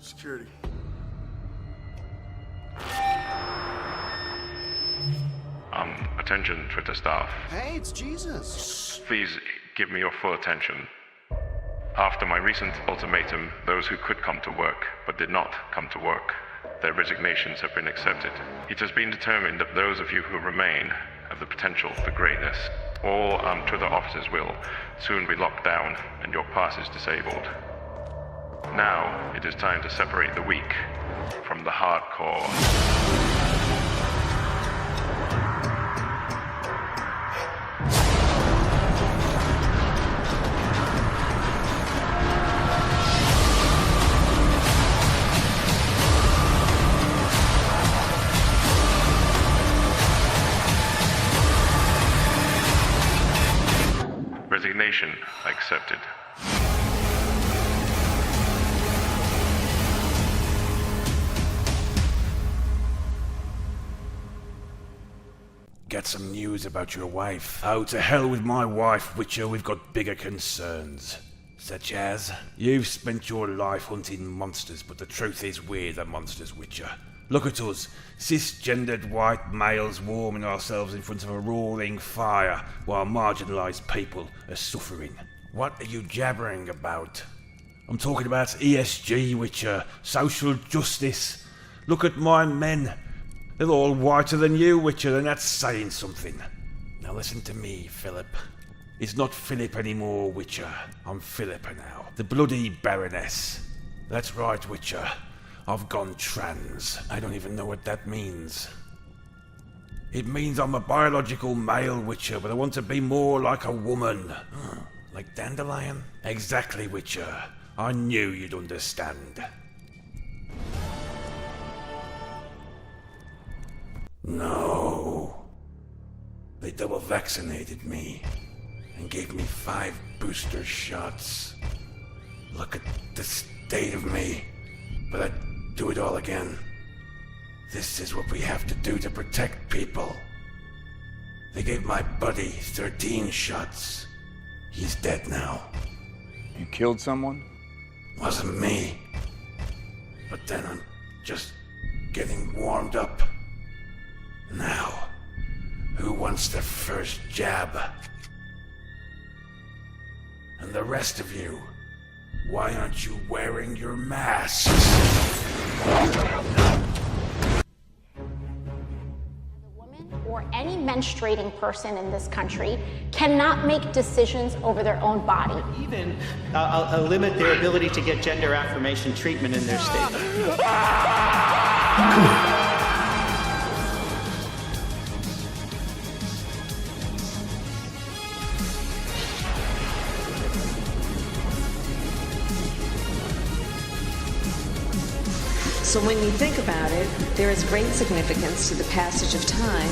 Security. Attention, Twitter staff. Hey, it's Jesus. Please give me your full attention. After my recent ultimatum, those who could come to work but did not come to work, their resignations have been accepted. It has been determined that those of you who remain have the potential for greatness. All Twitter offices will soon be locked down and your passes disabled. Now, it is time to separate the weak from the hardcore. Resignation accepted. Get some news about your wife. Oh, to hell with my wife, Witcher. We've got bigger concerns. Such as? You've spent your life hunting monsters, but the truth is we're the monsters, Witcher. Look at us, cisgendered white males warming ourselves in front of a roaring fire while marginalised people are suffering. What are you jabbering about? I'm talking about ESG, Witcher. Social justice. Look at my men. They're all whiter than you, Witcher, and that's saying something. Now listen to me, Philip. It's not Philip anymore, Witcher. I'm Philippa now. The bloody Baroness. That's right, Witcher. I've gone trans. I don't even know what that means. It means I'm a biological male, Witcher, but I want to be more like a woman. Like Dandelion? Exactly, Witcher. I knew you'd understand. No. They double vaccinated me and gave me 5 booster shots. Look at the state of me. But I'd do it all again. This is what we have to do to protect people. They gave my buddy 13 shots. He's dead now. You killed someone? Wasn't me. But then I'm just getting warmed up. Now, who wants the first jab? And the rest of you, why aren't you wearing your masks? Or any menstruating person in this country cannot make decisions over their own body. Even limit their ability to get gender affirmation treatment in their state. So when you think about it, there is great significance to the passage of time.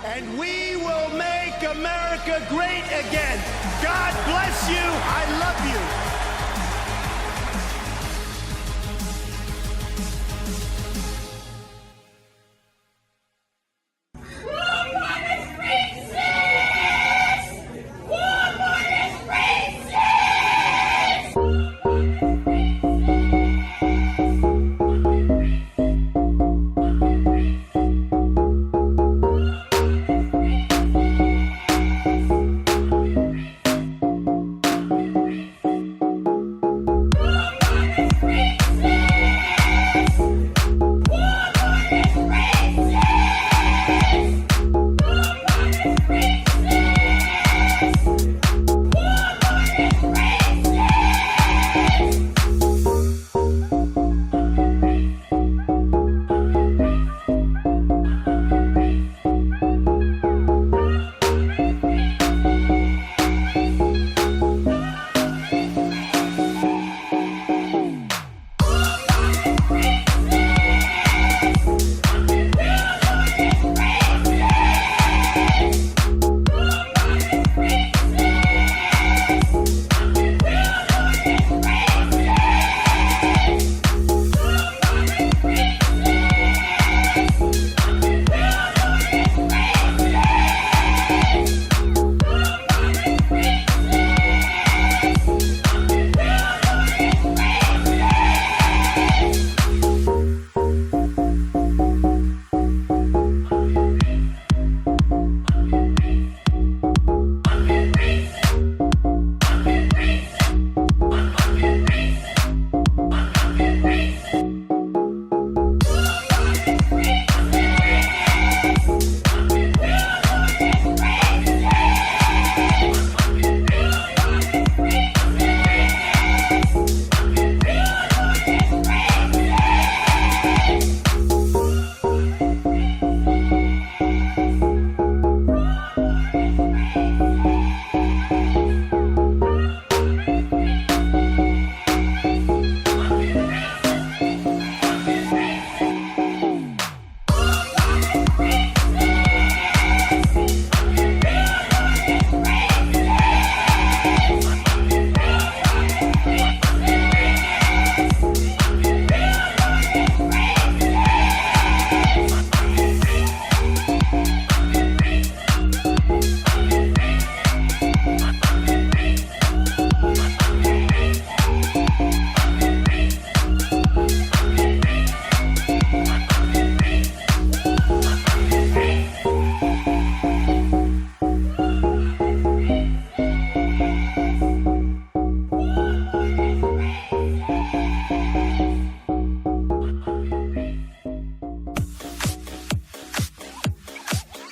And we will make America great again. God bless you. I love you.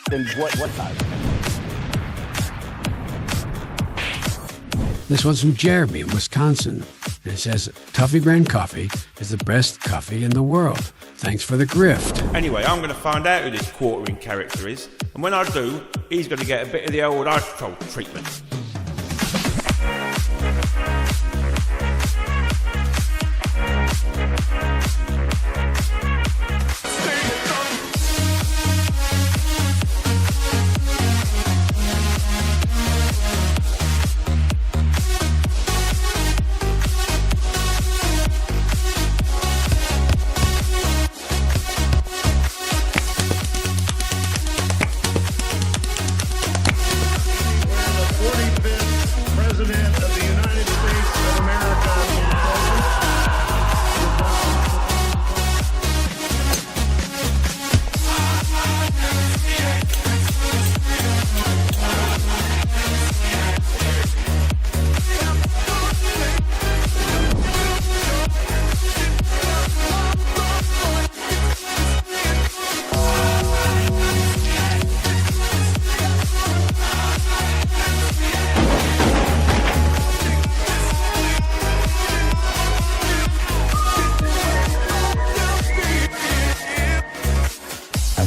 Then what time? This one's from Jeremy in Wisconsin. And it says, Toffee Grand Coffee is the best coffee in the world. Thanks for the grift. Anyway, I'm going to find out who this quartering character is, and when I do, he's going to get a bit of the old ice troll treatment.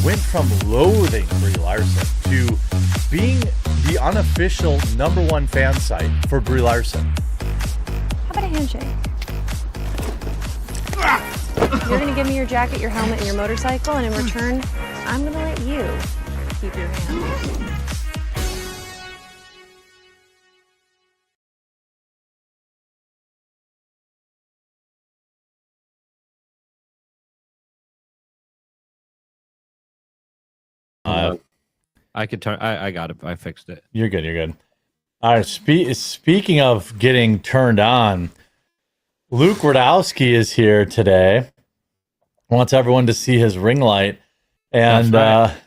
Went from loathing Brie Larson to being the unofficial #1 fan site for Brie Larson. How about a handshake? You're going to give me your jacket, your helmet, and your motorcycle, and in return, I'm going to let you keep your hand. I could turn. I got it. I fixed it. You're good. You're good. All right. Speaking of getting turned on, Luke Radowski is here today. Wants everyone to see his ring light, and That's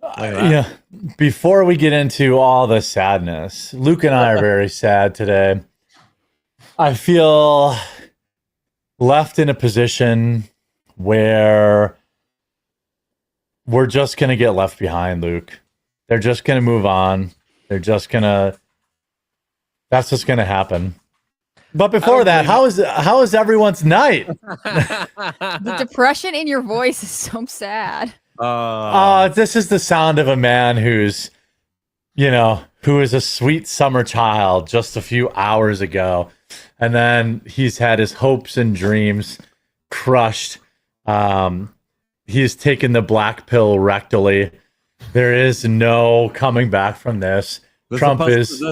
right. Before we get into all the sadness, Luke and I are very sad today. I feel left in a position where we're just going to get left behind, Luke. They're just going to move on. That's what's going to happen. But before that, how is everyone's night? The depression in your voice is so sad. This is the sound of a man who is a sweet summer child just a few hours ago. And then he's had his hopes and dreams crushed. He's taken the black pill rectally. There is no coming back from this. The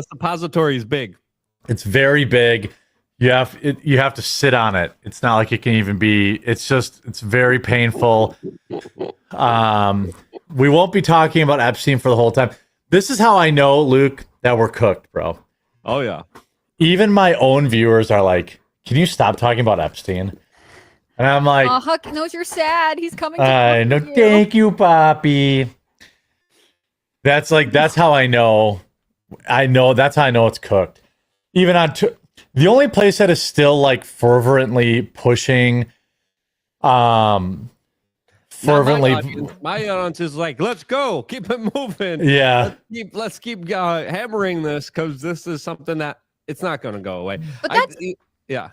suppository is big. It's very big. You have to sit on it. It's not like it can even be. It's very painful. We won't be talking about Epstein for the whole time. This is how I know, Luke, that we're cooked, bro. Oh yeah. Even my own viewers are like, "Can you stop talking about Epstein?" And I'm like, "Oh, Huck knows you're sad. He's coming to I know. Thank you, Poppy." That's how I know. That's how I know it's cooked. Even on the only place that is still like fervently pushing, My audience is like, let's go, keep it moving. Yeah, let's keep hammering this because this is something that it's not going to go away. But that's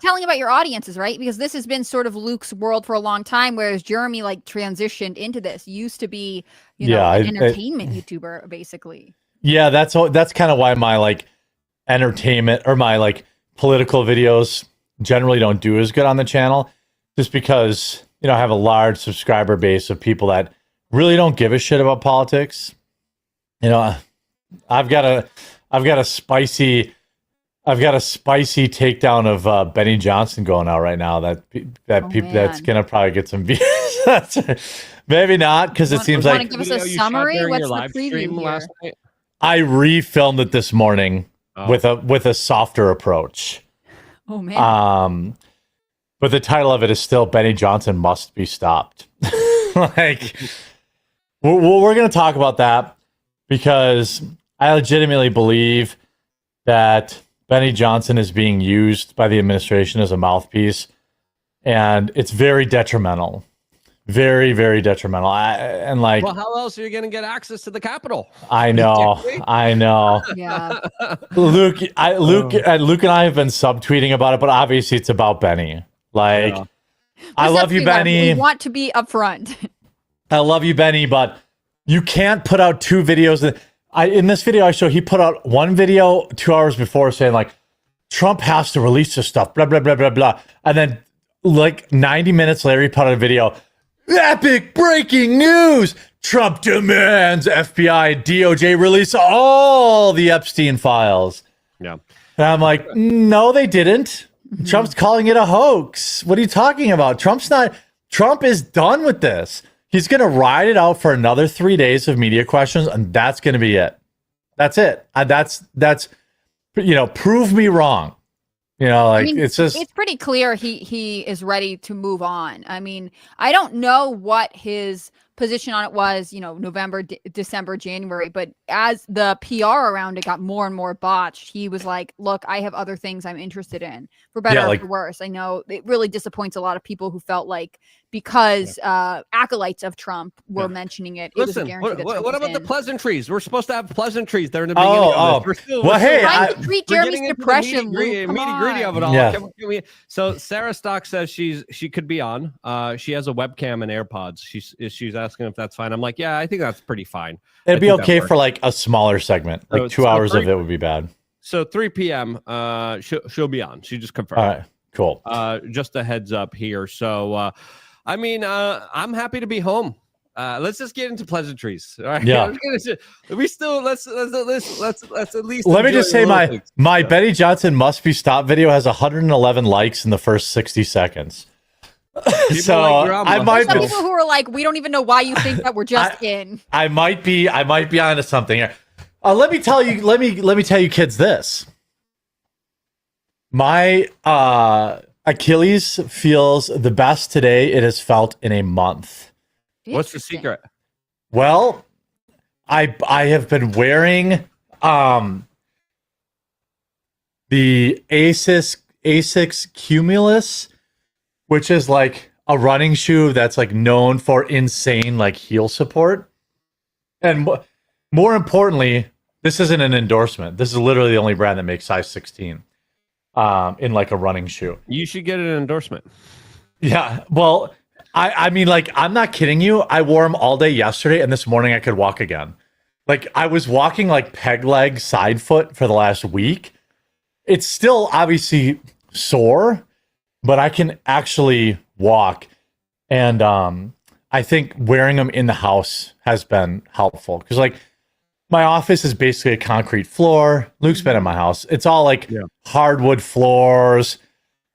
telling about your audiences, right? Because this has been sort of Luke's world for a long time, whereas Jeremy transitioned into this. Used to be, an entertainment YouTuber, basically. Yeah, that's kind of why my entertainment or my political videos generally don't do as good on the channel, just because I have a large subscriber base of people that really don't give a shit about politics. I've got a spicy takedown of Benny Johnson going out right now that's gonna probably get some views. Maybe not, because it seems like. Want to give us a summary? What's the preview last night? I refilmed it this morning with a softer approach. Oh man. But the title of it is still Benny Johnson Must Be Stopped. We're going to talk about that because I legitimately believe that Benny Johnson is being used by the administration as a mouthpiece, and it's very detrimental Very, very detrimental. Well, how else are you going to get access to the Capitol? I know. Yeah. Luke and I have been subtweeting about it, but obviously it's about Benny. Like, I love you, Benny. We want to be upfront. I love you, Benny, but you can't put out 2 videos. In this video I show, he put out one video 2 hours before saying like, Trump has to release this stuff, blah, blah, blah, blah, blah. And then like 90 minutes later, he put out a video. Epic breaking news! Trump demands FBI, DOJ release all the Epstein files. Yeah. And I'm like, no, they didn't. Trump's calling it a hoax. What are you talking about? Trump is done with this. He's going to ride it out for another 3 days of media questions, and that's going to be it. That's it. That's prove me wrong. It's pretty clear he is ready to move on. I mean, I don't know what his position on it was, November, December, January, but as the PR around it got more and more botched, he was like, look, I have other things I'm interested in, for better or for worse. I know it really disappoints a lot of people who felt like because acolytes of Trump were mentioning it. Listen, it was a guarantee what about the pleasantries? We're supposed to have pleasantries there in the beginning of this. Trying to treat Jeremy's depression. Nitty-gritty of it all. Yeah. So Sarah Stock says she could be on. She has a webcam and AirPods. She's asking if that's fine. I'm like, yeah, I think that's pretty fine. It'd be okay for like a smaller segment. Like 2 hours of it would be bad. So 3 p.m. She'll be on. She just confirmed. All right, cool. Just a heads up here. So I'm happy to be home. Let's just get into pleasantries. All right. Yeah. We still let's at least. Let me just say my Betty Johnson must be stopped video has 111 likes in the first 60 seconds. So I might be people who are like, we don't even know why you think that we're just in. I might be onto something here. Let me tell you kids this. My Achilles feels the best today it has felt in a month. What's the secret? Well, I have been wearing the Asics Cumulus, which is like a running shoe that's like known for insane like heel support. And more importantly, this isn't an endorsement. This is literally the only brand that makes size 16 in like a running shoe. You should get an endorsement. Yeah. Well, I mean, like, I'm not kidding you. I wore them all day yesterday, and this morning I could walk again. Like, I was walking like peg leg side foot for the last week. It's still obviously sore, but I can actually walk. And I think wearing them in the house has been helpful. Because, like, my office is basically a concrete floor. Luke's been in my house. It's all like hardwood floors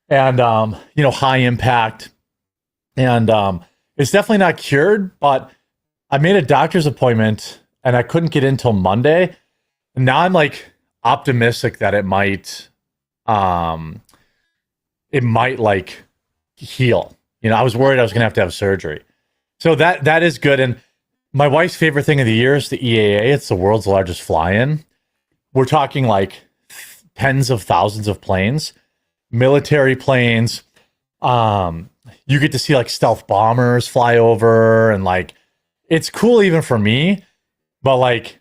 and, high impact. And it's definitely not cured, but I made a doctor's appointment and I couldn't get in till Monday. And now I'm like optimistic that it might like heal. I was worried I was going to have surgery. So that is good. And my wife's favorite thing of the year is the EAA. It's the world's largest fly-in. We're talking like tens of thousands of planes, military planes. You get to see like stealth bombers fly over, and like it's cool even for me. But like,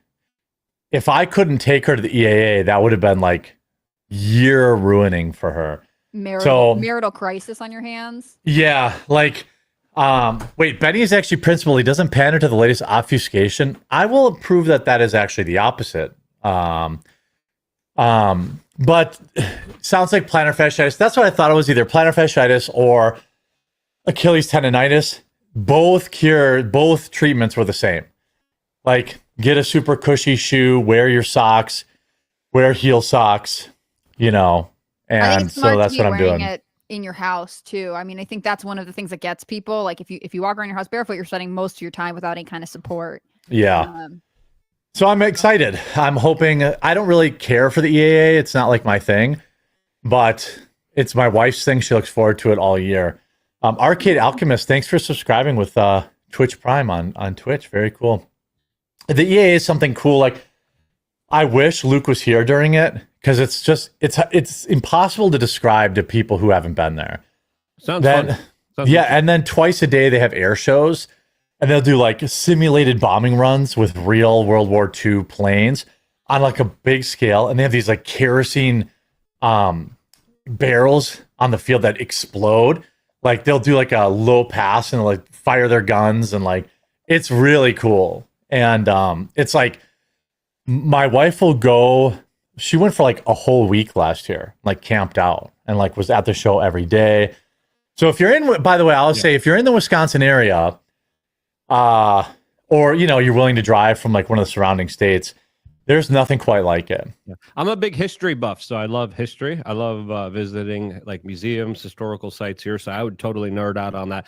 if I couldn't take her to the EAA, that would have been like year ruining for her. Marital crisis on your hands. Yeah, like. Wait, Benny is actually principal. He doesn't pander to the latest obfuscation. I will prove that is actually the opposite. But sounds like plantar fasciitis. That's what I thought it was, either plantar fasciitis or Achilles tendonitis. Both treatments were the same. Like, get a super cushy shoe, wear your socks, wear heel socks, and so that's what I'm doing. It in your house too. I mean, I think that's one of the things that gets people. Like, if you walk around your house barefoot, you're spending most of your time without any kind of support. Yeah. So I'm excited. I'm hoping. I don't really care for the EAA. It's not like my thing, but it's my wife's thing. She looks forward to it all year. Arcade Alchemist, thanks for subscribing with Twitch Prime on Twitch. Very cool. The EAA is something cool. Like, I wish Luke was here during it, because it's impossible to describe to people who haven't been there. Sounds fun. Yeah, and then twice a day they have air shows, and they'll do like simulated bombing runs with real World War II planes on like a big scale, and they have these like kerosene barrels on the field that explode. Like they'll do like a low pass and like fire their guns, and like it's really cool. And it's like my wife will go. She went for like a whole week last year, like camped out and like was at the show every day. So if you're in, by the way, I'll say if you're in the Wisconsin area, or you know you're willing to drive from like one of the surrounding states, there's nothing quite like it. Yeah. I'm a big history buff, so I love history. I love visiting like museums, historical sites here. So I would totally nerd out on that.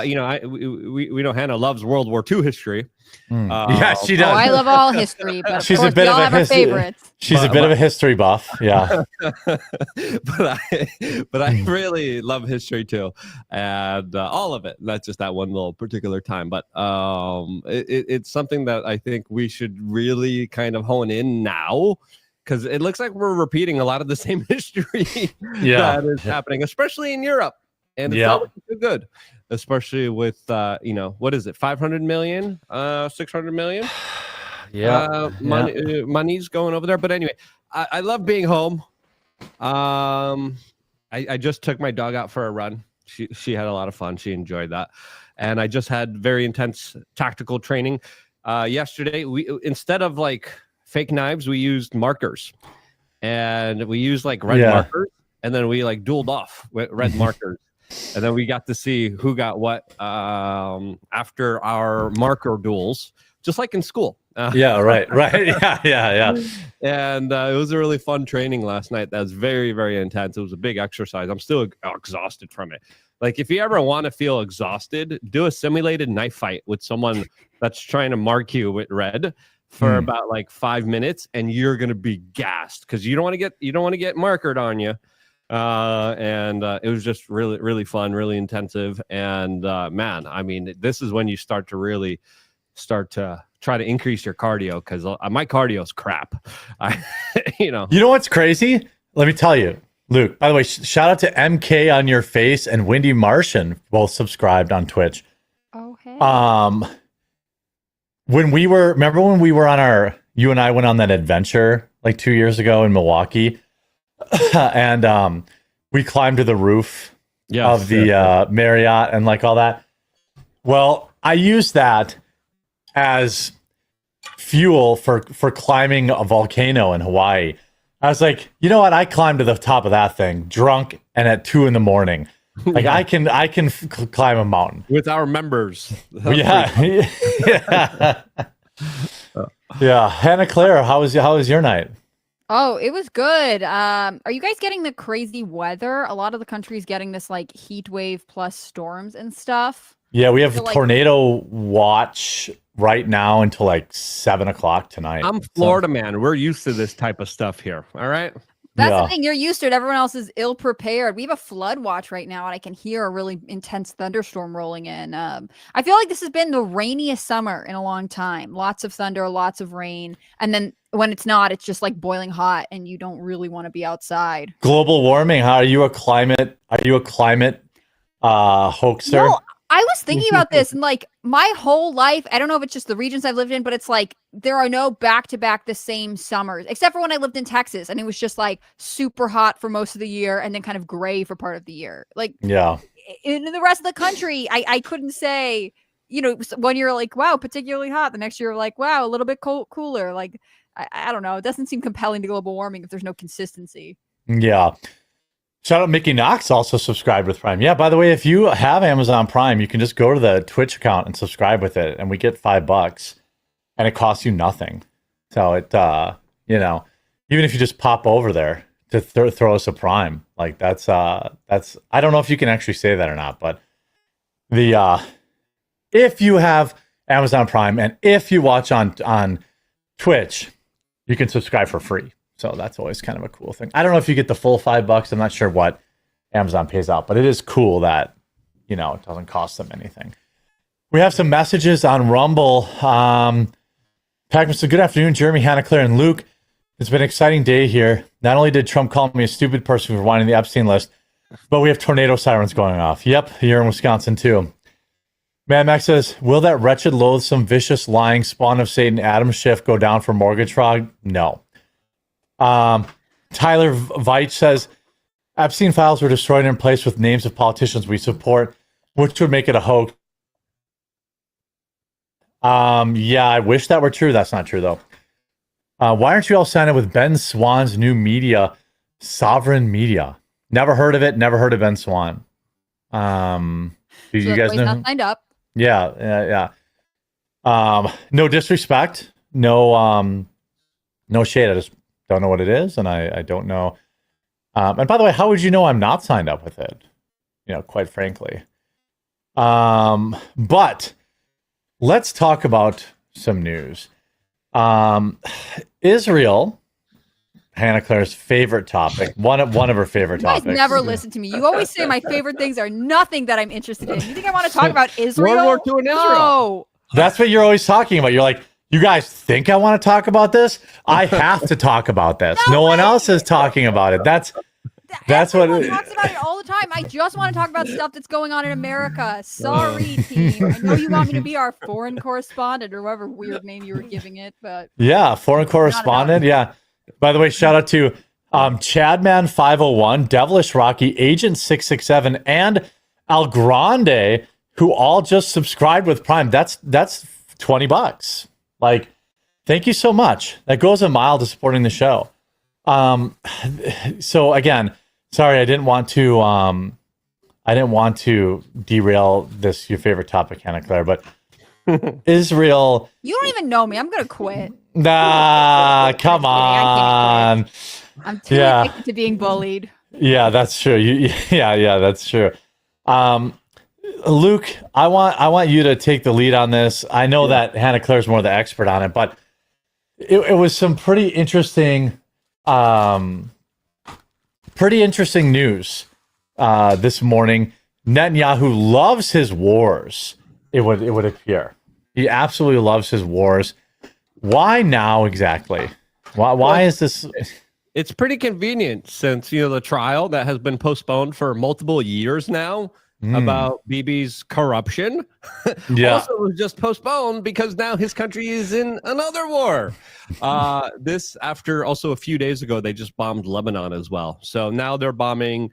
You know, we know Hannah loves World War II history. Yeah, she does. Oh, I love all history, but she's of course, a bit we of all a have our history. favorites. She's a bit of a history buff. Yeah. but I really love history too, and all of it, not just that one little particular time. But it's something that I think we should really kind of hone in now, because it looks like we're repeating a lot of the same history that is happening, especially in Europe, and it's not looking too good. Especially with you know, what is it, 500 million, 600 million? Money's going over there. But anyway, I love being home. I just took my dog out for a run. She had a lot of fun. She enjoyed that. And I just had very intense tactical training. Yesterday, we instead of like fake knives, we used markers. And we used like red markers. And then we like dueled off with red markers. And then we got to see who got what after our marker duels, just like in school. Right. Yeah. And it was a really fun training last night. That was very, very intense. It was a big exercise. I'm still exhausted from it. Like, if you ever want to feel exhausted, do a simulated knife fight with someone that's trying to mark you with red for about like 5 minutes, and you're gonna be gassed because you don't want to get markered on you. And it was just really, really fun, really intensive. And man, I mean, this is when you start to try to increase your cardio, because my cardio is crap. You know what's crazy? Let me tell you, Luke, by the way, shout out to MK on your face and Windy Martian, both subscribed on Twitch. Oh, hey. Remember when we were you and I went on that adventure like 2 years ago in Milwaukee? And we climbed to the roof of the Marriott and like all that. Well, I used that as fuel for climbing a volcano in Hawaii. I was like, you know what? I climbed to the top of that thing drunk and at 2 a.m. Like I can climb a mountain with our members. Yeah. Hannah Claire, how was your night? Oh, it was good. Are you guys getting the crazy weather? A lot of the country's getting this like heat wave plus storms and stuff. Yeah, we have tornado watch right now until like 7 o'clock tonight. I'm Florida man. We're used to this type of stuff here. All right. That's the thing. You're used to it. Everyone else is ill prepared. We have a flood watch right now, and I can hear a really intense thunderstorm rolling in. I feel like this has been the rainiest summer in a long time. Lots of thunder, lots of rain, and then when it's not, it's just like boiling hot, and you don't really want to be outside. Global warming. How are you a climate? Hoaxer? No, I was thinking about this, and like my whole life, I don't know if it's just the regions I've lived in, but it's like there are no back-to-back the same summers, except for when I lived in Texas, and it was just like super hot for most of the year and then kind of gray for part of the year. Like, in the rest of the country, I couldn't say, you know, one year like, wow, particularly hot. The next year, like, wow, a little bit cooler. Like, I don't know. It doesn't seem compelling to global warming if there's no consistency. Yeah. Shout out Mickey Knox, also subscribed with Prime. Yeah, by the way, if you have Amazon Prime, you can just go to the Twitch account and subscribe with it, and we get $5, and it costs you nothing. So it, you know, even if you just pop over there to throw us a Prime, like that's I don't know if you can actually say that or not, but if you have Amazon Prime and if you watch on Twitch, you can subscribe for free. So that's always kind of a cool thing. I don't know if you get the full $5. I'm not sure what Amazon pays out, but it is cool that, you know, it doesn't cost them anything. We have some messages on Rumble. Pac-Man said, good afternoon, Jeremy, Hannah, Claire, and Luke. It's been an exciting day here. Not only did Trump call me a stupid person for wanting the Epstein list, But we have tornado sirens going off. Yep, here in Wisconsin too. Mad Max says, will that wretched, loathsome, vicious, lying spawn of Satan, Adam Schiff, go down for mortgage fraud? No. Tyler Veitch says, Epstein files were destroyed in place with names of politicians we support, which would make it a hoax. Yeah, I wish that were true. That's not true, though. Why aren't you all signed up with Ben Swan's new media, Sovereign Media? Never heard of it. Never heard of Ben Swan. Do you guys know? Not signed up. Yeah. No disrespect. No shade. I just don't know what it is, and I don't know. And by the way, how would you know I'm not signed up with it? Quite frankly. But let's talk about some news. Israel, Hannah Claire's favorite topic, one of her favorite topics. You guys never listen to me. You always say my favorite things are nothing that I'm interested in. You think I want to talk about Israel? World War II in Israel. No. That's what you're always talking about. You're like, you guys think I want to talk about this? I have to talk about this. No one else is talking about it. That's what Everyone talks about it all the time. I just want to talk about stuff that's going on in America. Sorry, team. I know you want me to be our foreign correspondent or whatever weird name you were giving it, but yeah, foreign correspondent. Yeah. By the way, shout out to Chadman501, Devilish Rocky, Agent 667, and Al Grande, who all just subscribed with Prime. That's $20. Like, thank you so much. That goes a mile to supporting the show. So again, sorry, I didn't want to derail this your favorite topic, Hannah Claire, but Israel. You don't even know me. I'm gonna quit. Nah, come on. I'm too addicted to being bullied. Yeah, that's true. Yeah, that's true. Luke, I want you to take the lead on this. I know that Hannah Claire's more the expert on it, but it was some pretty interesting news this morning. Netanyahu loves his wars. It would appear he absolutely loves his wars. Why now exactly? Why is this? It's pretty convenient since the trial that has been postponed for multiple years now about Bibi's corruption. Yeah, also was just postponed because now his country is in another war. This after also a few days ago they just bombed Lebanon as well. So now they're bombing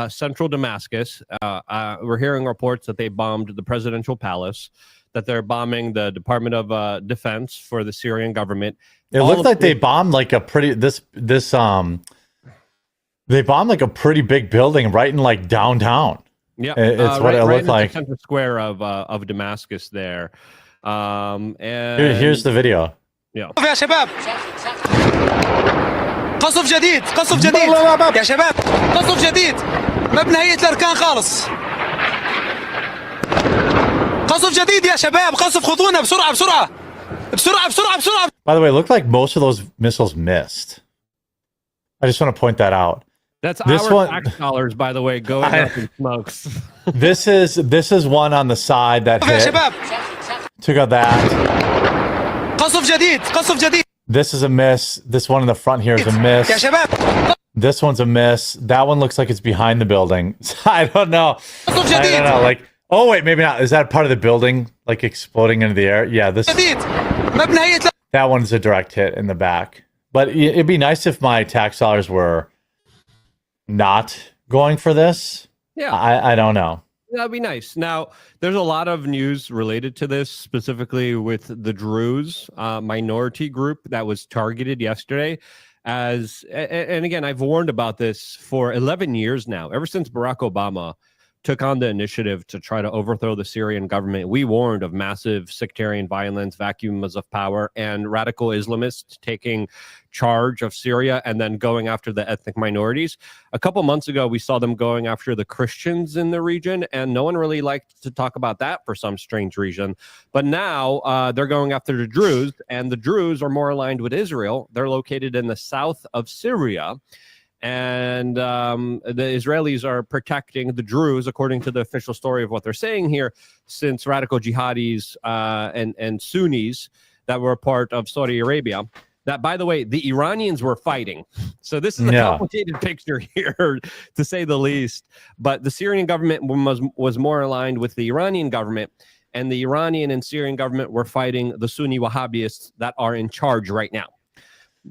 central Damascus. We're hearing reports that they bombed the presidential palace, that they're bombing the Department of Defense for the Syrian government. It looked like they bombed like a pretty they bombed like a pretty big building right in like downtown. Yeah, it's what it looked like. Center square of Damascus there. And here's the video. Yeah. يا شباب قصف جديد يا شباب قصف جديد ما بنهيئة الأركان خالص قصف جديد يا شباب قصف خطونا بسرعة. By the way, it looked like most of those missiles missed. I just want to point that out. That's our tax dollars, by the way, going up in smokes. This is one on the side that hit. Took out that. قصف جديد. This is a miss. This one in the front here is a miss. This one's a miss. That one looks like it's behind the building. I don't know. Like, oh wait, maybe not. Is that part of the building, like exploding into the air? Yeah, this. That one's a direct hit in the back. But it'd be nice if my tax dollars were not going for this. Yeah, I don't know. That'd be nice. Now, there's a lot of news related to this, specifically with the Druze minority group that was targeted yesterday. And again, I've warned about this for 11 years now, ever since Barack Obama took on the initiative to try to overthrow the Syrian government. We warned of massive sectarian violence, vacuums of power, and radical Islamists taking charge of Syria and then going after the ethnic minorities. A couple months ago, we saw them going after the Christians in the region, and no one really liked to talk about that for some strange reason. But now they're going after the Druze, and the Druze are more aligned with Israel. They're located in the south of Syria. And the Israelis are protecting the Druze, according to the official story of what they're saying here, since radical jihadis and Sunnis that were part of Saudi Arabia that, by the way, the Iranians were fighting. So this is a complicated picture here, to say the least. But the Syrian government was more aligned with the Iranian government, and the Iranian and Syrian government were fighting the Sunni Wahhabists that are in charge right now.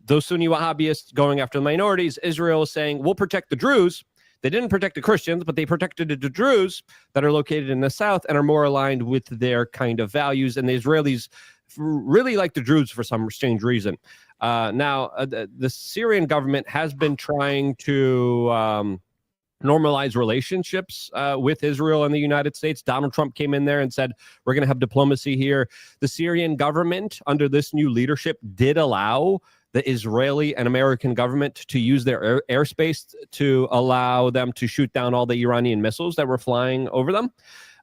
Those Sunni Wahhabists going after the minorities. Israel is saying, we'll protect the Druze. They didn't protect the Christians, but they protected the Druze that are located in the south and are more aligned with their kind of values. And the Israelis really like the Druze for some strange reason. Now, the Syrian government has been trying to normalize relationships with Israel and the United States. Donald Trump came in there and said, we're going to have diplomacy here. The Syrian government, under this new leadership, did allow the Israeli and American government to use their airspace to allow them to shoot down all the Iranian missiles that were flying over them.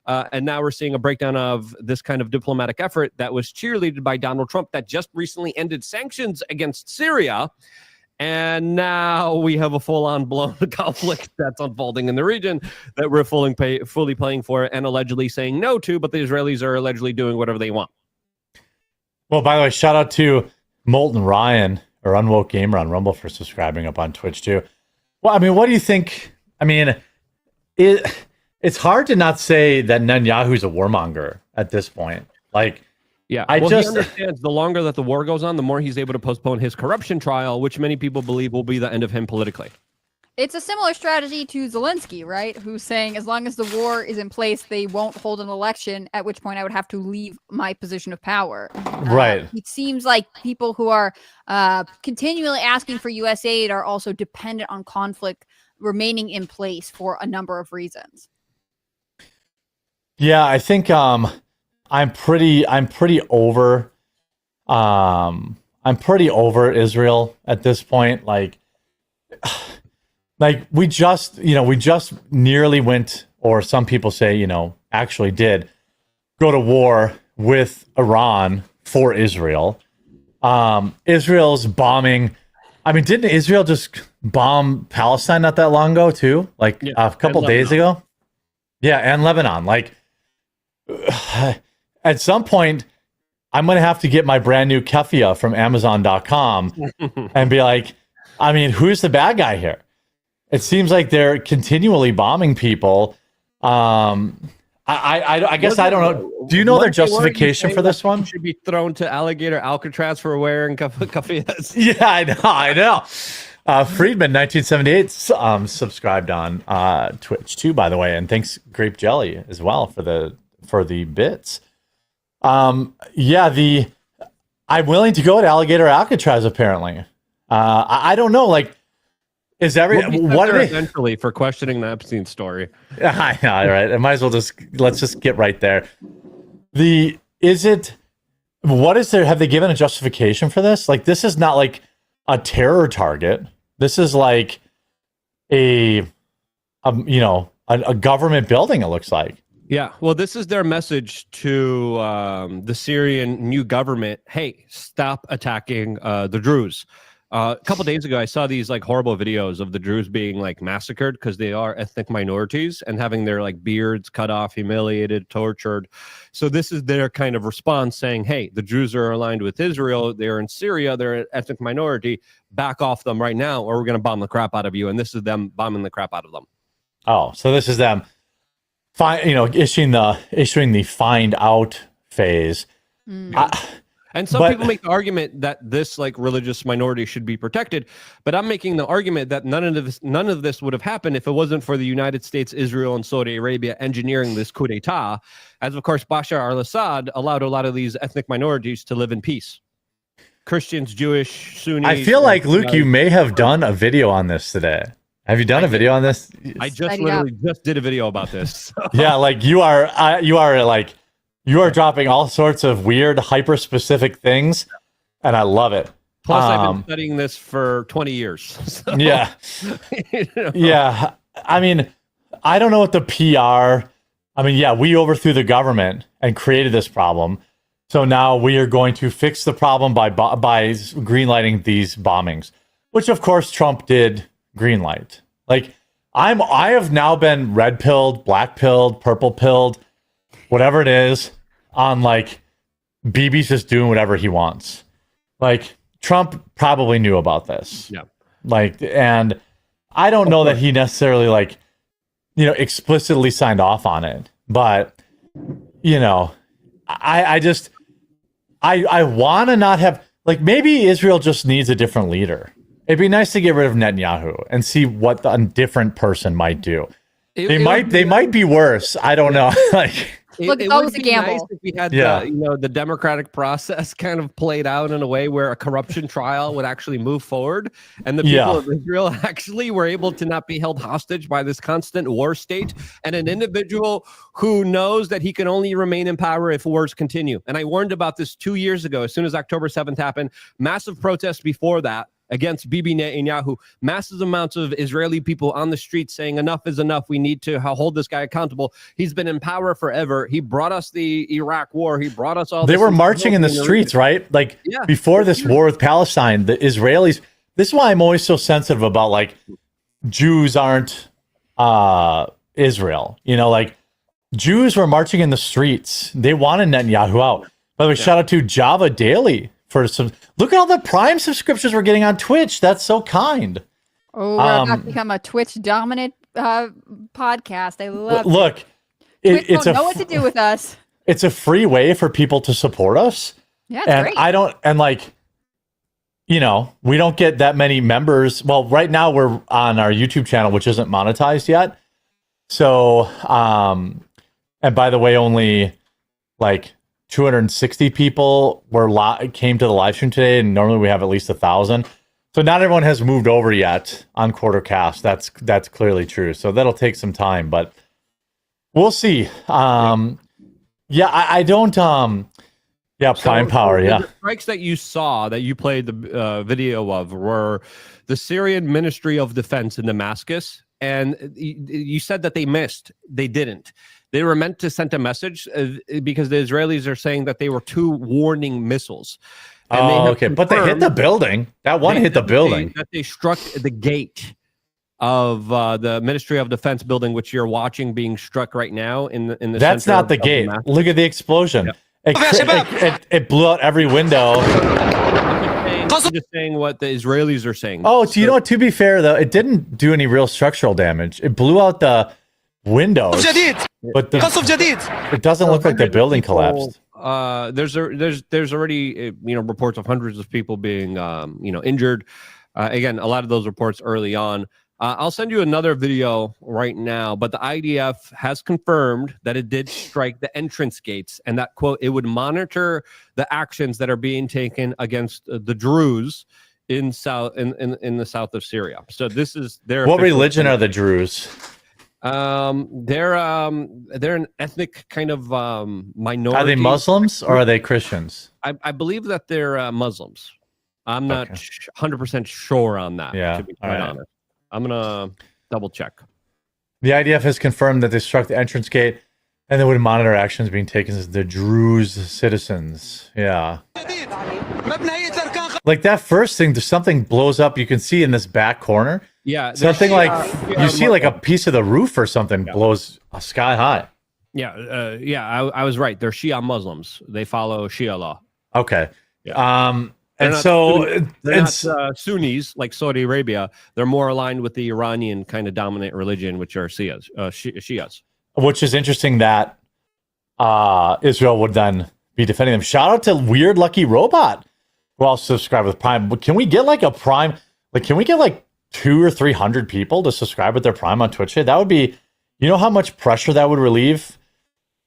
And now we're seeing a breakdown of this kind of diplomatic effort that was cheerleaded by Donald Trump that just recently ended sanctions against Syria. And now we have a full-on blown conflict that's unfolding in the region that we're fully paying for and allegedly saying no to, but the Israelis are allegedly doing whatever they want. Well, by the way, shout out to Molten Ryan or Unwoke Gamer on Rumble for subscribing up on Twitch too. Well, I mean, what do you think? I mean, it's hard to not say that Netanyahu's a warmonger at this point. Like, yeah, he understands the longer that the war goes on, the more he's able to postpone his corruption trial, which many people believe will be the end of him politically. It's a similar strategy to Zelensky, right? Who's saying as long as the war is in place, they won't hold an election, at which point I would have to leave my position of power. Right. It seems like people who are continually asking for U.S. aid are also dependent on conflict remaining in place for a number of reasons. Yeah, I think I'm pretty over Israel at this point. Like we just nearly went, or some people say, actually did go to war with Iran for Israel. Israel's bombing. I mean, didn't Israel just bomb Palestine not that long ago too? Like a couple days ago? Yeah, and Lebanon. Like at some point, I'm going to have to get my brand new keffiyeh from Amazon.com and be like, I mean, who's the bad guy here? It seems like they're continually bombing people. I guess I don't know. Do you know their justification for this one? Should be thrown to alligator Alcatraz for wearing keffiyehs. Yeah, I know. Friedman 1978 subscribed on Twitch too, by the way, and thanks Grape Jelly as well for the bits. I'm willing to go at alligator Alcatraz apparently. I don't know, like. Is what are they eventually for questioning the Epstein story? I know, right? I might as well let's just get right there. Have they given a justification for this? Like, this is not like a terror target. This is like a government building. It looks like. Yeah, well, this is their message to the Syrian new government. Hey, stop attacking the Druze. A couple days ago, I saw these like horrible videos of the Druze being like massacred because they are ethnic minorities and having their like beards cut off, humiliated, tortured. So this is their kind of response saying, hey, the Druze are aligned with Israel. They're in Syria. They're an ethnic minority. Back off them right now or we're going to bomb the crap out of you. And this is them bombing the crap out of them. Oh, so this is them issuing the find out phase. And some people make the argument that this like religious minority should be protected, but I'm making the argument that none of this would have happened if it wasn't for the United States, Israel, and Saudi Arabia engineering this coup d'etat, as of course Bashar al-Assad allowed a lot of these ethnic minorities to live in peace. Christians, Jewish, Sunni. I feel like Luke, you may have done a video on this today. Have you done a video on this? I literally just did a video about this. So. Yeah, like you are dropping all sorts of weird, hyper-specific things, and I love it. Plus, I've been studying this for 20 years. So, yeah. Yeah. I mean, I don't know what the PR... I mean, yeah, we overthrew the government and created this problem. So now we are going to fix the problem by greenlighting these bombings, which, of course, Trump did greenlight. Like, I have now been red-pilled, black-pilled, purple-pilled, whatever it is, on like Bibi's just doing whatever he wants. Like Trump probably knew about this. Yeah. Like, and I don't know that he necessarily like, explicitly signed off on it, but I just want to not have like, maybe Israel just needs a different leader. It'd be nice to get rid of Netanyahu and see what a different person might do. They might be worse. I don't know. Like, Look, it's always a gamble. Nice if we had the democratic process kind of played out in a way where a corruption trial would actually move forward, and the people of Israel actually were able to not be held hostage by this constant war state, and an individual who knows that he can only remain in power if wars continue. And I warned about this 2 years ago. As soon as October 7th happened, massive protests before that against Bibi Netanyahu, massive amounts of Israeli people on the streets saying enough is enough. We need to hold this guy accountable. He's been in power forever. He brought us the Iraq war. He brought us all. They were marching in the streets, right? Like before this war with Palestine, the Israelis. This is why I'm always so sensitive about like Jews aren't Israel. Like Jews were marching in the streets. They wanted Netanyahu out. By the way, shout out to Java Daily. For some, look at all the Prime subscriptions we're getting on Twitch. That's so kind. Oh, we're about to become a Twitch dominant podcast. I love Look, Twitch it's don't know what to do with us. It's a free way for people to support us. Yeah, and great. I don't, and like, we don't get that many members. Well, right now we're on our YouTube channel, which isn't monetized yet. So, and by the way, only like 260 people came to the live stream today, and normally we have at least 1,000. So not everyone has moved over yet on Quartercast. That's clearly true. So that'll take some time, but we'll see. I don't. Prime Power. Yeah. The strikes that you saw, that you played the video of, were the Syrian Ministry of Defense in Damascus, and you said that they missed. They didn't. They were meant to send a message because the Israelis are saying that they were 2 warning missiles. And okay. But they hit the building. That one hit the building. That they struck the gate of the Ministry of Defense building, which you're watching being struck right now in the That's not the gate. Look at the explosion. Yeah. It blew out every window. I'm just saying what the Israelis are saying. Oh, so you know what? To be fair, though, it didn't do any real structural damage. It blew out the windows, but it doesn't look like the building collapsed. There's already reports of hundreds of people being injured. Again, a lot of those reports early on. I'll send you another video right now, but the IDF has confirmed that it did strike the entrance gates, and that, quote, it would monitor the actions that are being taken against the Druze in the south of Syria. So this is their. What religion are the Druze? They're an ethnic kind of minority. Are they Muslims or are they Christians? I believe that they're Muslims. I'm not 100% sure on that. Yeah, to be quite honest. I'm gonna double check. The IDF has confirmed that they struck the entrance gate and they would monitor actions being taken as the Druze citizens. Yeah. Like that first thing, something blows up. You can see in this back corner. Yeah. Something like you see like a piece of the roof or something blows sky high. Yeah. I was right. They're Shia Muslims. They follow Shia law. Okay. Yeah. They're not Sunnis like Saudi Arabia. They're more aligned with the Iranian kind of dominant religion, which are Shias. Which is interesting that Israel would then be defending them. Shout out to Weird Lucky Robot, who also subscribed with Prime. But can we get like a Prime? Like, can we get like 200 or 300 people to subscribe with their Prime on Twitch? That would be, you know, how much pressure that would relieve.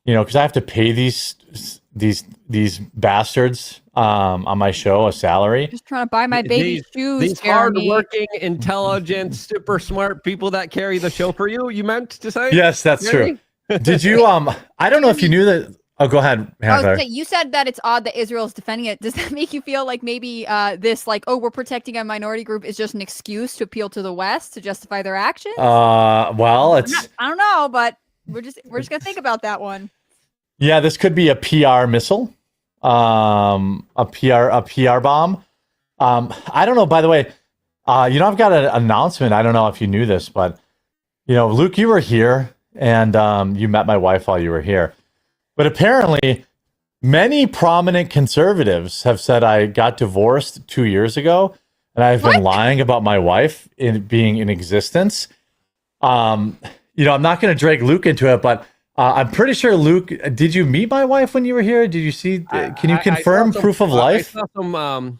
Because I have to pay these bastards on my show a salary. Just trying to buy my baby shoes. These hardworking, intelligent, super smart people that carry the show for you. You meant to say? Yes, that's true. Did you? I don't know if you knew that. Oh, go ahead. You said that it's odd that Israel is defending it. Does that make you feel like maybe this, like, oh, we're protecting a minority group is just an excuse to appeal to the West to justify their actions? Well, it's. I don't know, but we're just gonna think about that one. Yeah, this could be a PR missile, a PR bomb. I don't know. By the way, I've got an announcement. I don't know if you knew this, but Luke, you were here, and you met my wife while you were here. But apparently, Many prominent conservatives have said I got divorced 2 years ago, and I've been lying about my wife being in existence. I'm not going to drag Luke into it, but I'm pretty sure, Luke, did you meet my wife when you were here? Did you see? Can you confirm proof of life? I saw some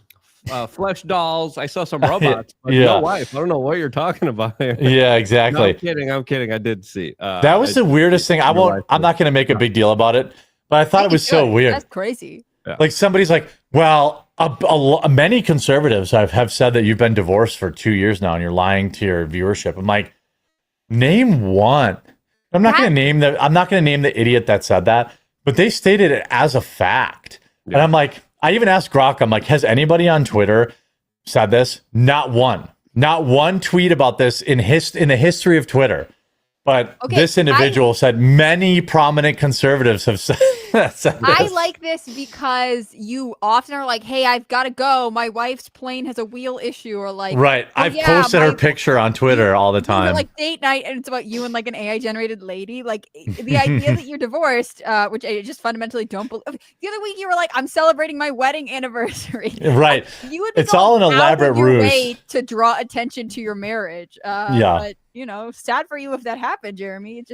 flesh dolls. I saw some robots. But no wife. I don't know what you're talking about here. Yeah, exactly. No, I'm kidding. I did see. That was the weirdest thing. I'm not going to make a big deal about it, but I thought it was so weird. That's crazy. Yeah. Like somebody's like, well, many conservatives have said that you've been divorced for 2 years now and you're lying to your viewership. I'm like, name one. I'm not going to name the idiot that said that, but they stated it as a fact. Yeah. And I'm like, I even asked Grok, I'm like, has anybody on Twitter said this? Not one tweet about this in the history of Twitter. But this individual said many prominent conservatives have said this. I like this because you often are like, hey, I've got to go. My wife's plane has a wheel issue, or like, right. I've posted her picture on Twitter all the time. Like date night, and it's about you and like an AI generated lady. Like the idea that you're divorced, which I just fundamentally don't believe. The other week you were like, I'm celebrating my wedding anniversary. Right. Like, you would be it's all an elaborate ruse way to draw attention to your marriage. But sad for you if that happened, Jeremy.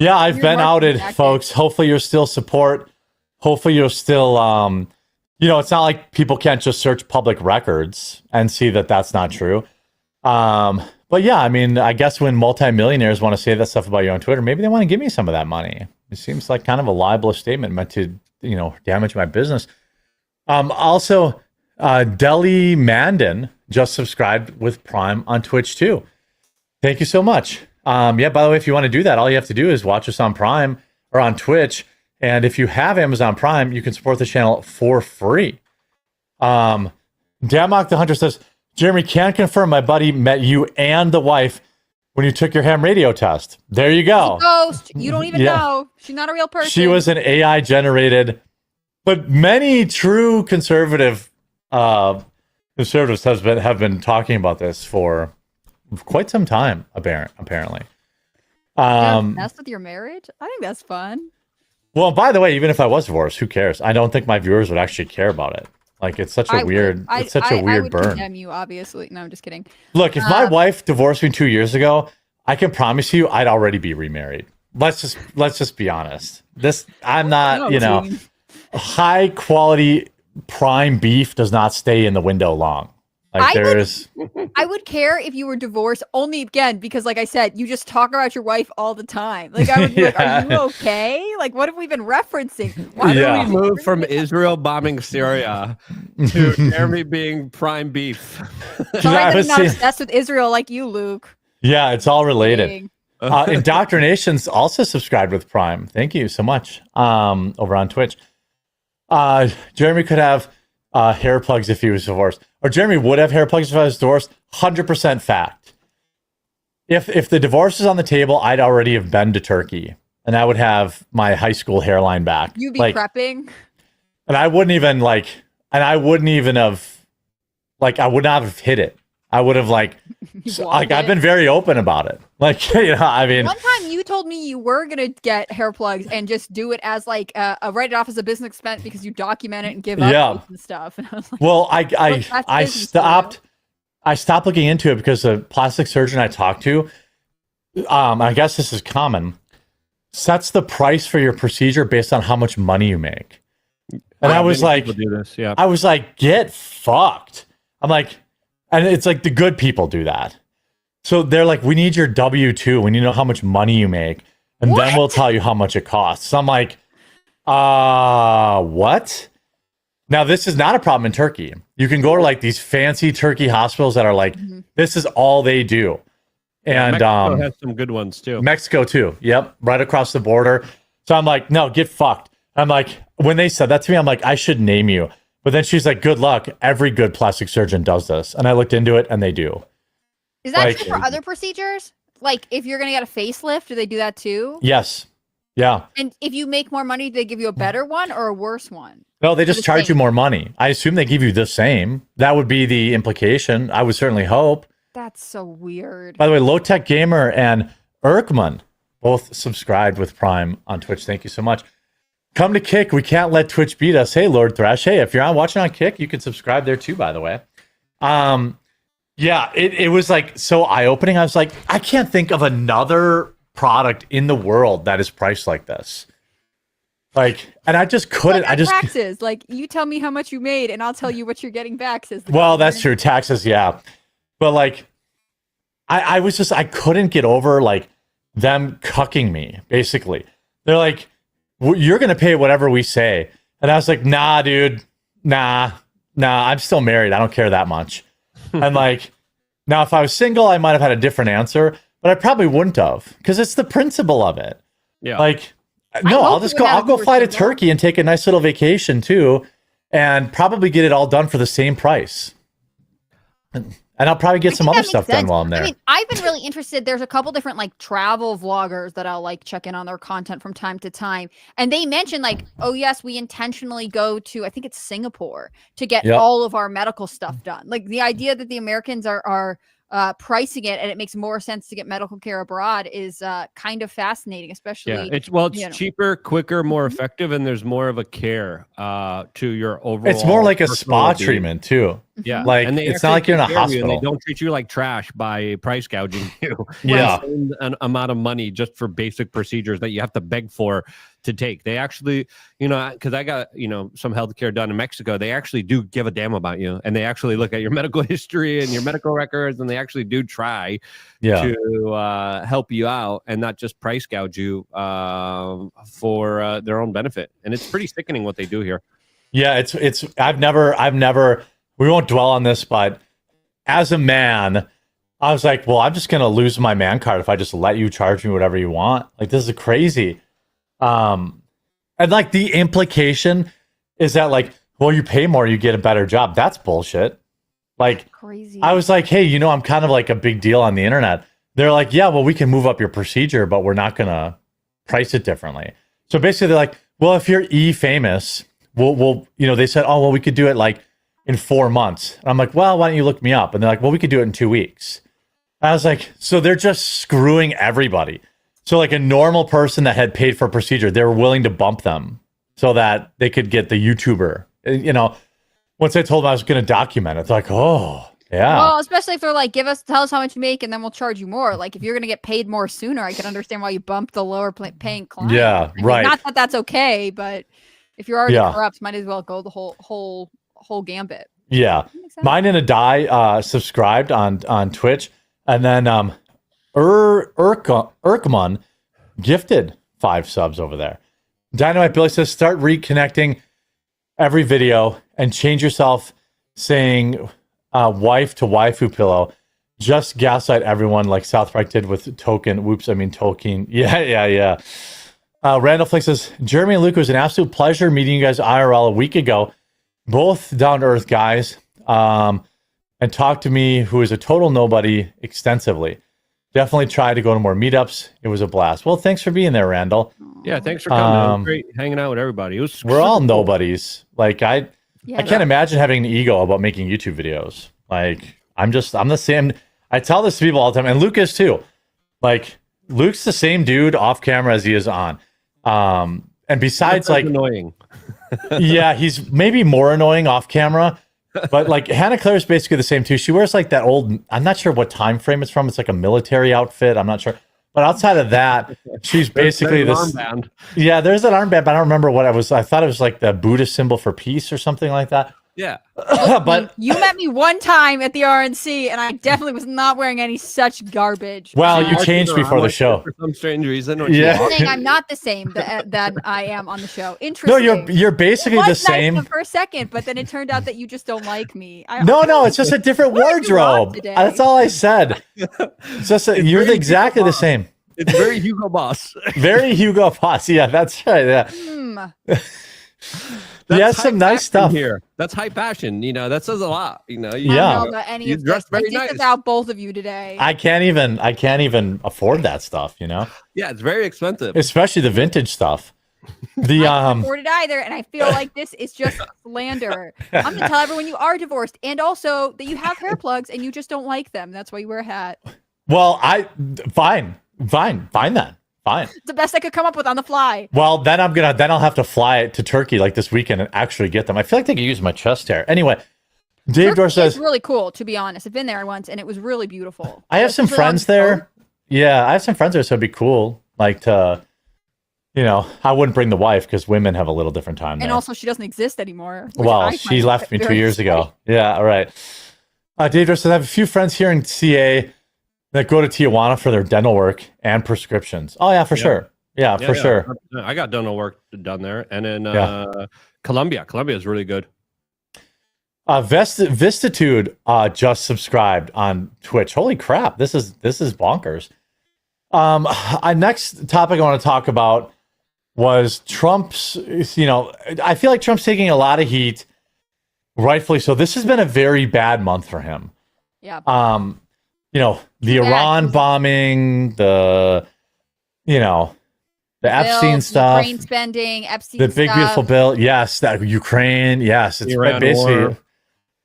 I've been outed, folks. Hopefully you're still support. Hopefully you're still, it's not like people can't just search public records and see that that's not true. But yeah, I mean, I guess when multimillionaires want to say that stuff about you on Twitter, maybe they want to give me some of that money. It seems like kind of a libelous statement meant to, damage my business. Also, Deli Mandan just subscribed with Prime on Twitch too. Thank you so much. By the way, if you want to do that, all you have to do is watch us on Prime or on Twitch. And if you have Amazon Prime, you can support the channel for free. Damok the Hunter says, Jeremy can confirm my buddy met you and the wife when you took your ham radio test. There you go. Ghost. You don't even know. She's not a real person. She was an AI generated, but many true conservatives have been talking about this for quite some time, apparently. Mess with your marriage? I think that's fun. Well, by the way, even if I was divorced, who cares? I don't think my viewers would actually care about it. Like, it's such a weird would burn. Condemn you, obviously. No, I'm just kidding. Look, if my wife divorced me 2 years ago, I can promise you I'd already be remarried. Let's just be honest. I'm not, high quality prime beef does not stay in the window long. Like I would care if you were divorced only again because, like I said, you just talk about your wife all the time. Like I would be like, "Are you okay? Like, what have we been referencing? Why did we move from Israel bombing Syria to Jeremy being prime beef?" Sorry that I'm not obsessed with Israel like you, Luke. Yeah, it's all related. Indoctrination's also subscribed with Prime. Thank you so much. Over on Twitch, Jeremy could have hair plugs if he was divorced. Or Jeremy would have hair plugs if I was divorced. 100% fact. If the divorce is on the table, I'd already have been to Turkey. And I would have my high school hairline back. You'd be prepping? And I wouldn't even I would not have hit it. I would have I've been very open about it. I mean, one time you told me you were gonna get hair plugs and just do it as write it off as a business expense because you document it and give up and stuff. And I was like, well, I stopped looking into it because the plastic surgeon I talked to, I guess this is common, sets the price for your procedure based on how much money you make. And I was like, I was like, get fucked. I'm like. And it's like the good people do that. So they're like, we need your W-2. We need to know how much money you make. And then we'll tell you how much it costs. So I'm like, what? Now, this is not a problem in Turkey. You can go to these fancy Turkey hospitals that are this is all they do. And Mexico has some good ones too. Mexico too. Yep. Right across the border. So I'm like, no, get fucked. I'm like, when they said that to me, I'm like, I should name you. But then she's like, good luck. Every good plastic surgeon does this. And I looked into it and they do. Is that true for other procedures? Like if you're going to get a facelift, do they do that too? Yes. Yeah. And if you make more money, do they give you a better one or a worse one? No, they just charge you more money. I assume they give you the same. That would be the implication. I would certainly hope. That's so weird. By the way, Low Tech Gamer and Erkman both subscribed with Prime on Twitch. Thank you so much. Come to Kick. We can't let Twitch beat us. Hey, Lord Thresh. Hey, if you're watching on Kick, you can subscribe there too, by the way. Yeah, it was like so eye-opening. I was like, I can't think of another product in the world that is priced like this. Like, and I just couldn't. Like taxes. Like, you tell me how much you made, and I'll tell you what you're getting back. Says the well, government. that's true. Taxes, yeah. But like, I was just, I couldn't get over like them cucking me. Basically, they're like, you're gonna pay whatever we say, and I was like, nah, dude, nah. I'm still married. I don't care that much. And like, now if I was single, I might have had a different answer, but I probably wouldn't have because it's the principle of it. Yeah. Like, no, I'll go fly to Turkey and take a nice little vacation too, and probably get it all done for the same price. And I'll probably get some other stuff done while I'm there. I mean, I've been really interested. There's a couple different like travel vloggers that I'll like check in on their content from time to time. And they mention like, oh yes, we intentionally go to, I think it's Singapore to get all of our medical stuff done. Like the idea that the Americans are pricing it and it makes more sense to get medical care abroad is kind of fascinating, especially. Yeah, it's cheaper, quicker, more effective, and there's more of a care to your overall. It's more like a spa treatment too. Yeah, like and it's not like you're in a hospital. They don't treat you like trash by price gouging you. Yeah, an amount of money just for basic procedures that you have to beg for to take. They actually, because I got some healthcare done in Mexico, they actually do give a damn about you, and they actually look at your medical history and your medical records, and they actually do try to help you out and not just price gouge you for their own benefit. And it's pretty sickening what they do here. Yeah, it's I've never. We won't dwell on this, but as a man, I was like, well, I'm just going to lose my man card if I just let you charge me whatever you want. Like, this is crazy. And like the implication is that like, well, you pay more, you get a better job. That's bullshit. Like, crazy. I was like, hey, I'm kind of like a big deal on the internet. They're like, yeah, well, we can move up your procedure, but we're not going to price it differently. So basically they're like, well, if you're famous, we'll they said, oh, well, we could do it like in 4 months. And I'm like, well, why don't you look me up? And they're like, well, we could do it in 2 weeks. And I was like, so they're just screwing everybody. So like a normal person that had paid for a procedure, they were willing to bump them so that they could get the YouTuber. Once I told them I was going to document it, they're like, oh, yeah. Well, especially if they're like, tell us how much you make and then we'll charge you more. Like if you're going to get paid more sooner, I can understand why you bump the lower paying client. Yeah, right. Not that that's okay, but if you're already corrupt, might as well go the whole gambit. Yeah. Mine in a die subscribed on Twitch, and then Urkman gifted 5 subs over there. Dynamite Billy says, start reconnecting every video and change yourself saying wife to waifu pillow. Just gaslight everyone like South Park did with Tolkien. Yeah. Randall Flick says, Jeremy and Luke, it was an absolute pleasure meeting you guys IRL a week ago. Both down-to-earth guys, and talked to me, who is a total nobody, extensively. Definitely try to go to more meetups. It was a blast. Well, thanks for being there, Randall. Yeah, thanks for coming. It was great hanging out with everybody. We're all nobodies. Like I can't imagine having an ego about making YouTube videos. Like I'm the same. I tell this to people all the time, and Lucas too. Like Luke's the same dude off camera as he is on. And besides, like annoying. Yeah, he's maybe more annoying off camera, but like Hannah Claire is basically the same too. She wears like that old, I'm not sure what time frame it's from. It's like a military outfit. I'm not sure. But outside of that, she's basically this. Armband. Yeah, there's an armband, but I don't remember what I thought it was like the Buddhist symbol for peace or something like that. Yeah. But you met me one time at the RNC, and I definitely was not wearing any such garbage. Well, you changed before the show for some strange reason. Yeah, I'm saying I'm not the same that I am on the show. Interesting. No, you're basically the same for a second, but then it turned out that you just don't like me. No, it's just a different wardrobe. That's all I said. It's just you're exactly the same. It's very Hugo Boss. Very Hugo Boss. Yeah, that's right. Yeah. He has some nice stuff here. That's high fashion. That says a lot. I don't know about any of this. I disavow both of you today. I can't even afford that stuff. Yeah, it's very expensive, especially the vintage stuff. I can't afford it either, and I feel like this is just slander. I'm gonna tell everyone you are divorced, and also that you have hair plugs and you just don't like them. That's why you wear a hat. Well, fine then. Fine. It's the best I could come up with on the fly. Well, then I'll have to fly to Turkey like this weekend and actually get them. I feel like they could use my chest hair. Anyway, Dave Dorr says, it's really cool, to be honest. I've been there once and it was really beautiful. I have some friends there. Yeah, I have some friends there, so it'd be cool. Like to, I wouldn't bring the wife because women have a little different time there. And also, she doesn't exist anymore. Well, she left me 2 years ago. Yeah, all right. Dave Dorr says, I have a few friends here in CA that go to Tijuana for their dental work and prescriptions. Oh, yeah, for sure. Yeah, for sure. I got dental work done there. And then Colombia. Colombia is really good. Vistitude just subscribed on Twitch. Holy crap. This is bonkers. Next topic I want to talk about was Trump's, I feel like Trump's taking a lot of heat, rightfully so. This has been a very bad month for him. Yeah. The Iran bombing, the Epstein stuff, Ukraine spending, Epstein the big beautiful bill. Yes, that Ukraine. Yes, it's Iran basically war.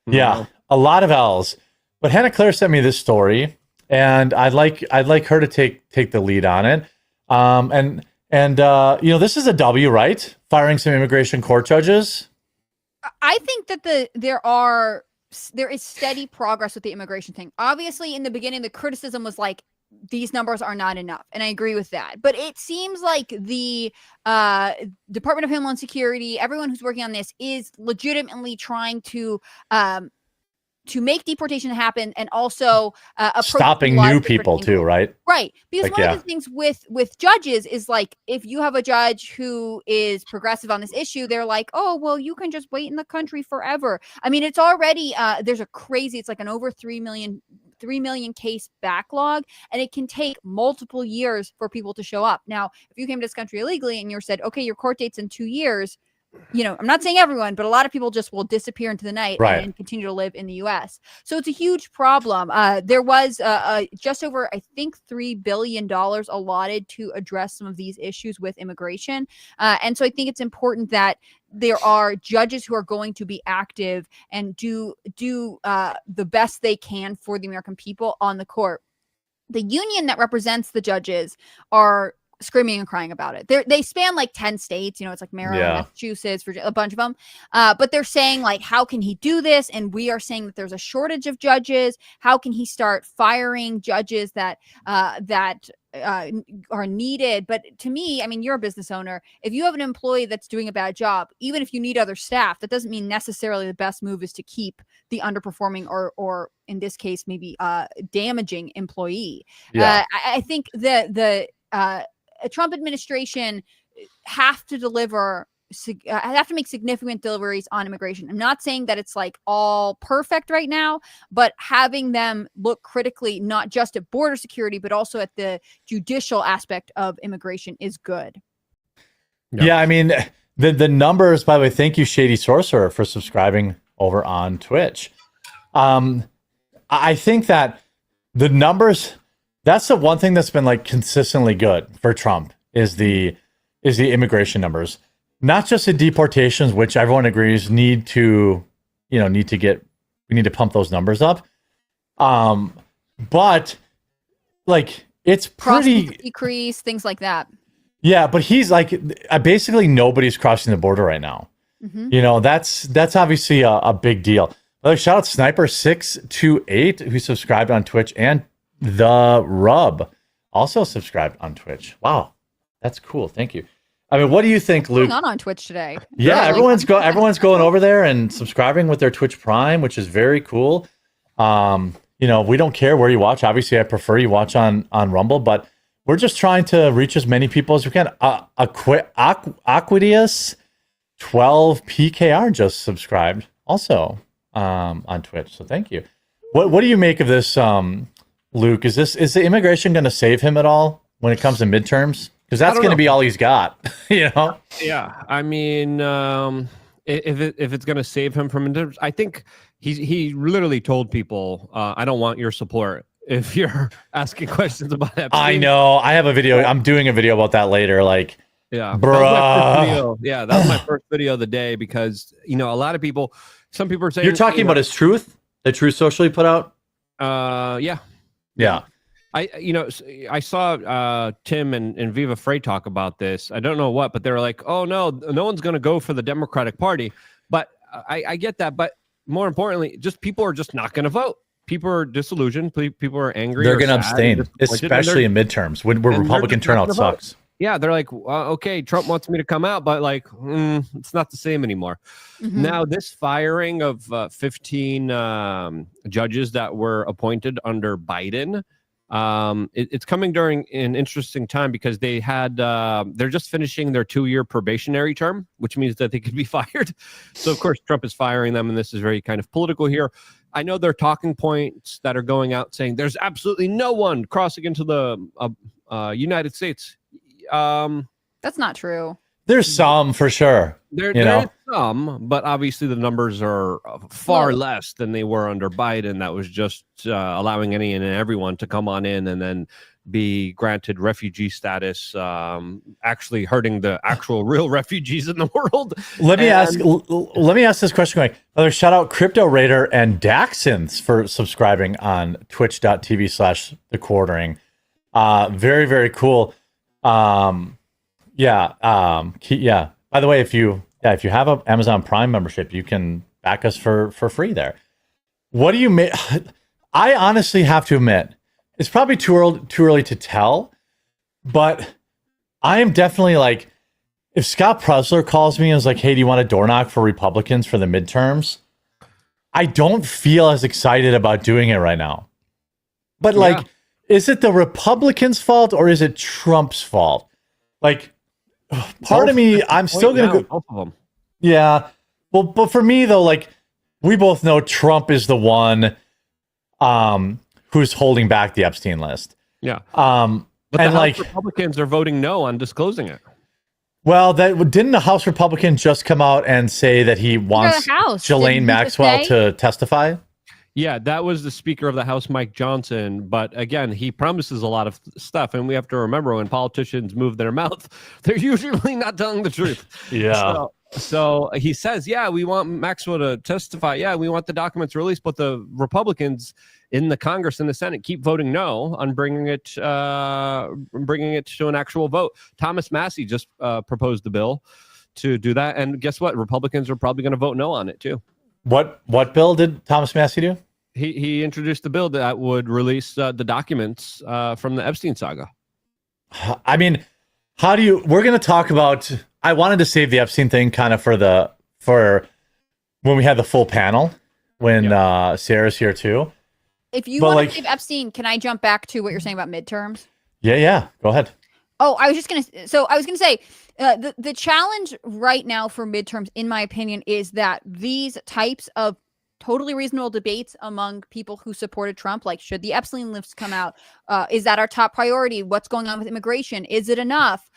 Yeah, a lot of L's. But Hannah Claire sent me this story, and I'd like her to take the lead on it. This is a W, right? Firing some immigration court judges. I think that there is steady progress with the immigration thing. Obviously, in the beginning, the criticism was like, these numbers are not enough. And I agree with that. But it seems like the Department of Homeland Security, everyone who's working on this is legitimately trying to make deportation happen and also stopping new people too, right? Right. Because one of the things with judges is like, if you have a judge who is progressive on this issue, they're like, oh, well, you can just wait in the country forever. I mean, it's already, there's it's like an over 3 million case backlog, and it can take multiple years for people to show up. Now, if you came to this country illegally and you're said, okay, your court date's in 2 years, I'm not saying everyone, but a lot of people just will disappear into the night and continue to live in the U.S. So it's a huge problem. There was just over, I think, $3 billion allotted to address some of these issues with immigration. And so I think it's important that there are judges who are going to be active and do the best they can for the American people on the court. The union that represents the judges are screaming and crying about it. They span like 10 states, it's like Maryland, Massachusetts, Virginia, a bunch of them. But they're saying like, how can he do this? And we are saying that there's a shortage of judges. How can he start firing judges that are needed? But to me, I mean, you're a business owner. If you have an employee that's doing a bad job, even if you need other staff, that doesn't mean necessarily the best move is to keep the underperforming or in this case, maybe damaging employee. I think the Trump administration have to make significant deliveries on immigration. I'm not saying that it's like all perfect right now, but having them look critically, not just at border security, but also at the judicial aspect of immigration is good. Yeah, I mean, the numbers, by the way, thank you, Shady Sorcerer, for subscribing over on Twitch. I think that the numbers, that's the one thing that's been like consistently good for Trump is the immigration numbers, not just in deportations, which everyone agrees we need to pump those numbers up. But like it's pretty decrease, things like that. Yeah, but he's like basically nobody's crossing the border right now. Mm-hmm. That's obviously a big deal. Like, shout out Sniper628 who subscribed on Twitch, and The Rub also subscribed on Twitch. Wow, that's cool. Thank you. I mean, what do you think, Luke? What's going on Twitch today? Yeah, everyone's going over there and subscribing with their Twitch Prime, which is very cool. We don't care where you watch. Obviously, I prefer you watch on Rumble, but we're just trying to reach as many people as we can. Aquitius 12 PKR just subscribed also on Twitch. So thank you. What do you make of this, Luke? Is the immigration going to save him at all when it comes to midterms? Because that's going to be all he's got, Yeah, I mean, if it's going to save him from midterms, I think he literally told people, "I don't want your support if you're asking questions about Epstein." I know. I have a video. I'm doing a video about that later. Like, yeah, bruh. That was my first video of the day because a lot of people. Some people are saying you're talking about his truth, the Truth Social he put out. Yeah. I saw Tim and Viva Frey talk about this. I don't know what, but they were like, "Oh no one's going to go for the Democratic Party." But I get that. But more importantly, just people are just not going to vote. People are disillusioned. People are angry. They're going to abstain, especially in midterms when Republican turnout sucks. Yeah, they're like, okay, Trump wants me to come out, but like, it's not the same anymore. Mm-hmm. Now, this firing of 15 judges that were appointed under Biden, it's coming during an interesting time because they're just finishing their 2-year probationary term, which means that they could be fired. So, of course, Trump is firing them, and this is very kind of political here. I know there are talking points that are going out saying there's absolutely no one crossing into the United States. That's not true. There's some for sure. There is some, but obviously the numbers are far less than they were under Biden. That was just allowing any and everyone to come on in and then be granted refugee status, actually hurting the actual real refugees in the world. Let me ask this question. Going, another shout out Crypto Raider and Daxons for subscribing on twitch.tv/the quartering. Very, very cool. By the way, if you have an Amazon Prime membership, you can back us for free there. What do you make? I honestly have to admit, it's probably too early to tell, but I am definitely like, if Scott Presler calls me and is like, hey, do you want a door knock for Republicans for the midterms? I don't feel as excited about doing it right now. But like, is it the Republicans' fault or is it Trump's fault? Like, part of me, I'm still going to go. Both of them. Yeah. Well, but for me, though, like, we both know Trump is the one who's holding back the Epstein list. Yeah. But the House Republicans are voting no on disclosing it. Well, didn't the House Republican just come out and say that he wants Ghislaine Maxwell to testify? Yeah, that was the Speaker of the House, Mike Johnson. But again, he promises a lot of stuff. And we have to remember when politicians move their mouth, they're usually not telling the truth. Yeah. So he says, yeah, we want Maxwell to testify. Yeah, we want the documents released. But the Republicans in the Congress and the Senate keep voting no on bringing it to an actual vote. Thomas Massey just proposed the bill to do that. And guess what? Republicans are probably going to vote no on it, too. What bill did Thomas Massey do? He introduced the bill that would release the documents from the Epstein saga. I mean, we're going to talk about, I wanted to save the Epstein thing kind of for when we had the full panel, when Sarah's here too. If you want to save Epstein, can I jump back to what you're saying about midterms? Yeah. Go ahead. Oh, I was going to say, the challenge right now for midterms, in my opinion, is that these types of totally reasonable debates among people who supported Trump, like should the Epstein list come out? Is that our top priority? What's going on with immigration? Is it enough?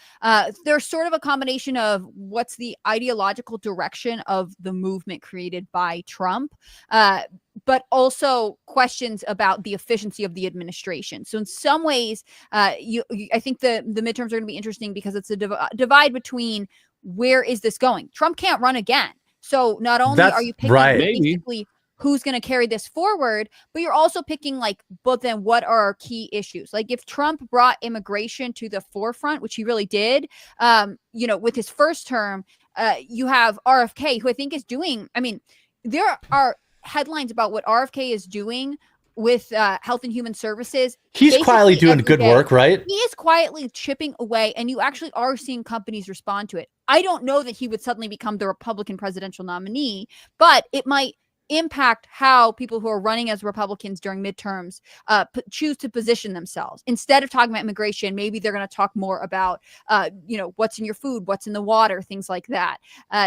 There's sort of a combination of what's the ideological direction of the movement created by Trump, but also questions about the efficiency of the administration. So in some ways, I think the midterms are going to be interesting because it's a divide between where is this going? Trump can't run again. So not only are you picking basically who's going to carry this forward, but you're also picking but then what are our key issues? Like if Trump brought immigration to the forefront, which he really did, with his first term, you have RFK, who I think is doing, there are headlines about what RFK is doing with Health and Human Services. He's quietly doing good work, right? He is quietly chipping away, and you actually are seeing companies respond to it. I don't know that he would suddenly become the Republican presidential nominee, but it might impact how people who are running as Republicans during midterms choose to position themselves. Instead of talking about immigration, maybe they're going to talk more about, what's in your food, what's in the water, things like that.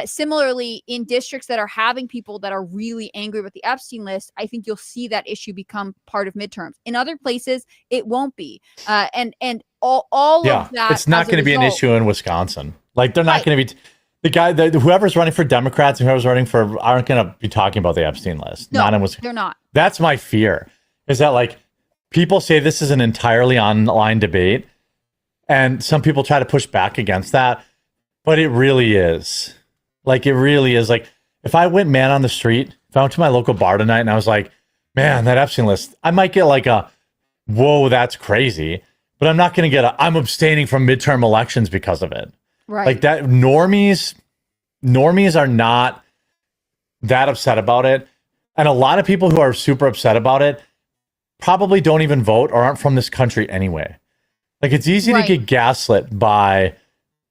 Similarly, in districts that are having people that are really angry with the Epstein list, I think you'll see that issue become part of midterms. In other places, it won't be. And all of that. It's not going to be an issue in Wisconsin. Like they're not going to be. Whoever's running for Democrats and whoever's running for aren't going to be talking about the Epstein list. No, they're not. That's my fear, is that people say this is an entirely online debate, and some people try to push back against that, but it really is. It really is. If I went man on the street, if I went to my local bar tonight and I was like, man, that Epstein list, I might get whoa, that's crazy. But I'm not going to get I'm abstaining from midterm elections because of it. Right. Like that, normies are not that upset about it. And a lot of people who are super upset about it probably don't even vote or aren't from this country anyway. Like it's easy to get gaslit by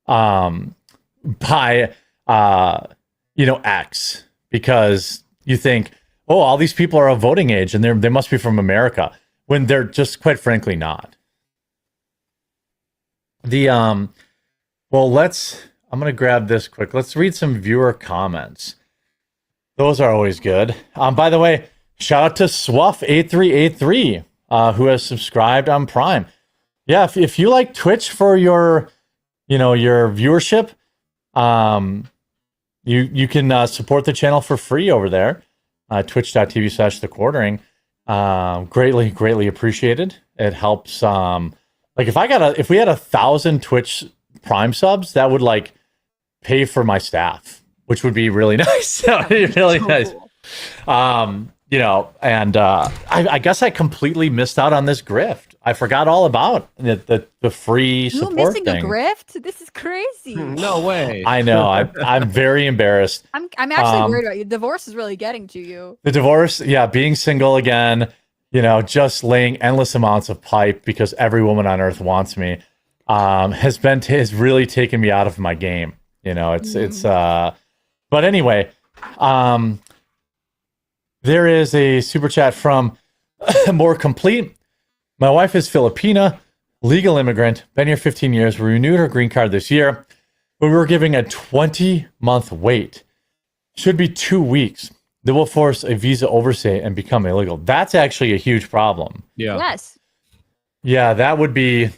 X, because you think, oh, all these people are of voting age and they must be from America, when they're just quite frankly not. I'm going to grab this quick. Let's read some viewer comments. Those are always good. By the way, shout out to Swuff8383, who has subscribed on Prime. Yeah, if you like Twitch for your viewership, you can support the channel for free over there, twitch.tv/The Quartering. Greatly appreciated. It helps. Like if we had 1,000 Twitch Prime subs, that would like pay for my staff, which would be really nice. That would be really nice. Cool. I guess I completely missed out on this grift. I forgot all about the free support thing. You're missing a grift? This is crazy. No way. I know. I'm very embarrassed. I'm actually worried about you. Divorce is really getting to you. The divorce, yeah, being single again, just laying endless amounts of pipe because every woman on earth wants me, has really taken me out of my game. But anyway, there is a super chat from More Complete. My wife is Filipina, legal immigrant, been here 15 years. We renewed her green card this year, but we were giving a 20-month wait. Should be 2 weeks. That will force a visa oversight and become illegal. That's actually a huge problem. Yeah. Yes. Yeah, that would be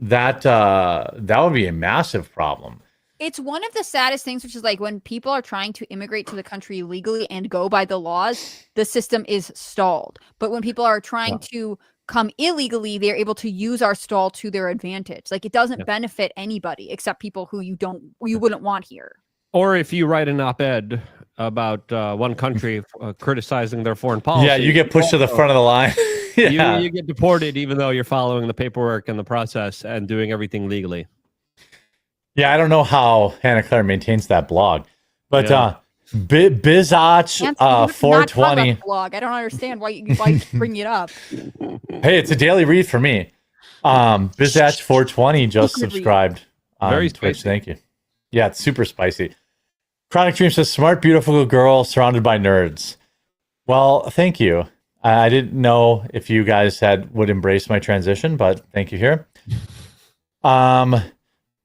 a massive problem. It's one of the saddest things, which is like when people are trying to immigrate to the country legally and go by the laws, the system is stalled. But when people are trying to come illegally, they're able to use our stall to their advantage. Like it doesn't benefit anybody except people who you wouldn't want here. Or if you write an op-ed about one country criticizing their foreign policy. Yeah, you get pushed to the front of the line. Yeah. You get deported even though you're following the paperwork and the process and doing everything legally. Yeah, I don't know how Hannah Claire maintains that blog. But Bizach 420. Blog. I don't understand why you bring it up. Hey, it's a daily read for me. Bizach 420 just subscribed on Very Twitch. spicy. Thank you. Yeah, it's super spicy. Chronic Dream says, smart, beautiful girl surrounded by nerds. Well, thank you. I didn't know if you guys would embrace my transition, but thank you here.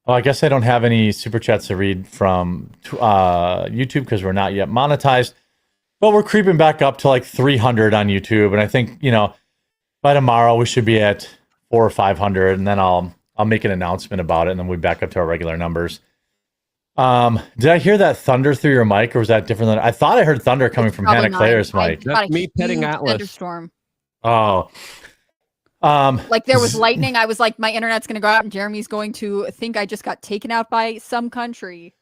Well, I guess I don't have any super chats to read from YouTube because we're not yet monetized. But we're creeping back up to like 300 on YouTube, and I think by tomorrow we should be at 400 or 500, and then I'll make an announcement about it, and then we'll be back up to our regular numbers. Did I hear that thunder through your mic, or was that different? I thought I heard thunder coming from Hannah Claire's mic. That's me petting Atlas. Thunderstorm. Oh. Like there was lightning. I was like, my internet's going to go out and Jeremy's going to think I just got taken out by some country.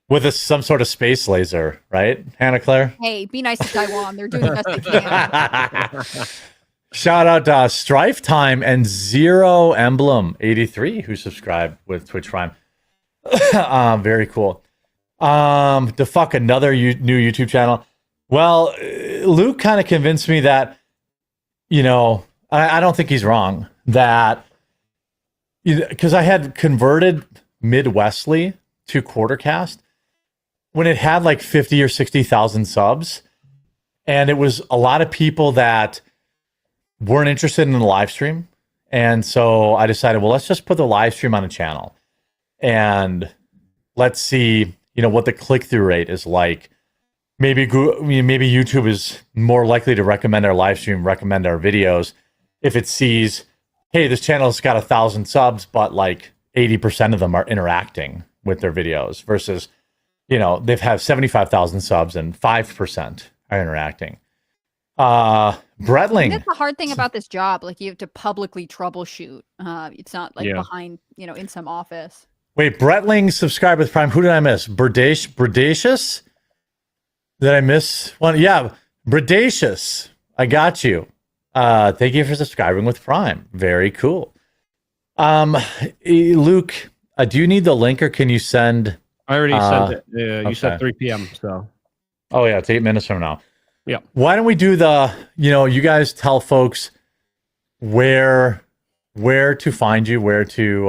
With some sort of space laser, right, Hannah Claire? Hey, be nice to Taiwan. They're doing the best they can. Shout out Strife Time and Zero Emblem 83 who subscribed with Twitch Prime. Very cool. To fuck another new YouTube channel. Well, Luke kind of convinced me that, I don't think he's wrong. That, because I had converted Midwestly to Quartercast when it had like 50 or 60,000 subs. And it was a lot of people that weren't interested in the live stream. And so I decided, well, let's just put the live stream on a channel. And let's see, what the click-through rate is like. Maybe YouTube is more likely to recommend our live stream, recommend our videos if it sees, hey, this channel's got 1,000 subs, but like 80% of them are interacting with their videos versus, they've had 75,000 subs and 5% are interacting. Bretling. That's the hard thing about this job. Like you have to publicly troubleshoot. It's not like behind, in some office. Wait, Bretling subscribed with Prime. Who did I miss? Bredacious? Did I miss one? Yeah, Bredacious. I got you. Thank you for subscribing with Prime. Very cool. Luke, do you need the link or can you send? I already sent it. You okay. said 3 p.m. So. Oh yeah, it's 8 minutes from now. Yeah. Why don't we do you guys tell folks where to find you, where to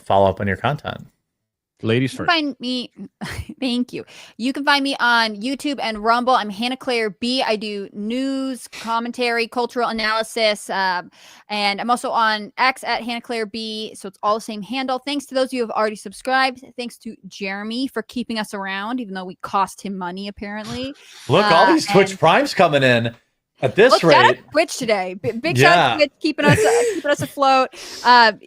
follow up on your content. Ladies You first. can find me. Thank you. You can find me on YouTube and Rumble. I'm Hannah Claire B. I do news, commentary, cultural analysis, and I'm also on X at Hannah Claire B. So it's all the same handle. Thanks to those of you who have already subscribed. Thanks to Jeremy for keeping us around, even though we cost him money apparently. Look, all these Twitch Primes coming in at this rate. Shout out to Twitch today. Big shout out to Twitch keeping us afloat. I'm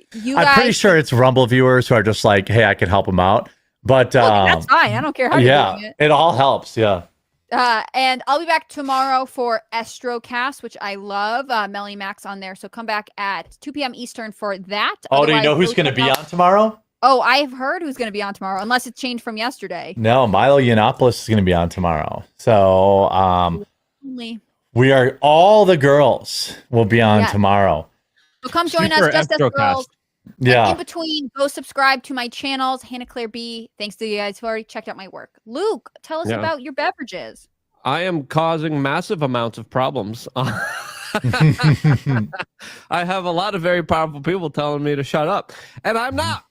pretty sure it's Rumble viewers who are just like, hey, I can help them out. But that's fine. I don't care how you're doing it. It all helps. Yeah. And I'll be back tomorrow for Estrocast, which I love. Melanie Max on there. So come back at 2 p.m. Eastern for that. Oh, do you know who's going to be on tomorrow? Oh, I've heard who's going to be on tomorrow, unless it's changed from yesterday. No, Milo Yiannopoulos is going to be on tomorrow. So all the girls will be on tomorrow. So come join us, just as girls. Yeah. And in between, go subscribe to my channels, Hannah Claire B. Thanks to you guys who already checked out my work. Luke, tell us about your beverages. I am causing massive amounts of problems. I have a lot of very powerful people telling me to shut up, and I'm not.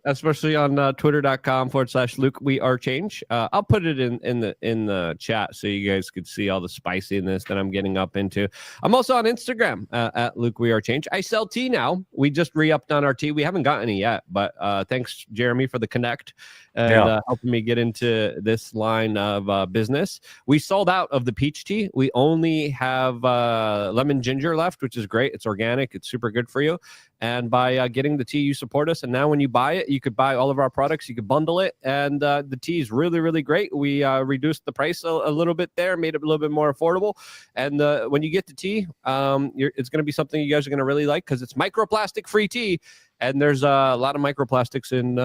Especially on twitter.com/Luke We Are Change. I'll put it in the chat so you guys could see all the spiciness that I'm getting up into. I'm also on Instagram at Luke We Are Change. I sell tea now. We just re-upped on our tea. We haven't gotten any yet, but thanks Jeremy for the connect and helping me get into this line of business. We sold out of the peach tea. We only have lemon ginger left, which is great. It's organic. It's super good for you. And by getting the tea, you support us. And now when you buy it, you could buy all of our products. You could bundle it. And the tea is really, really great. We reduced the price a little bit there, made it a little bit more affordable. And when you get the tea, it's going to be something you guys are going to really like because it's microplastic-free tea. And there's a lot of microplastics in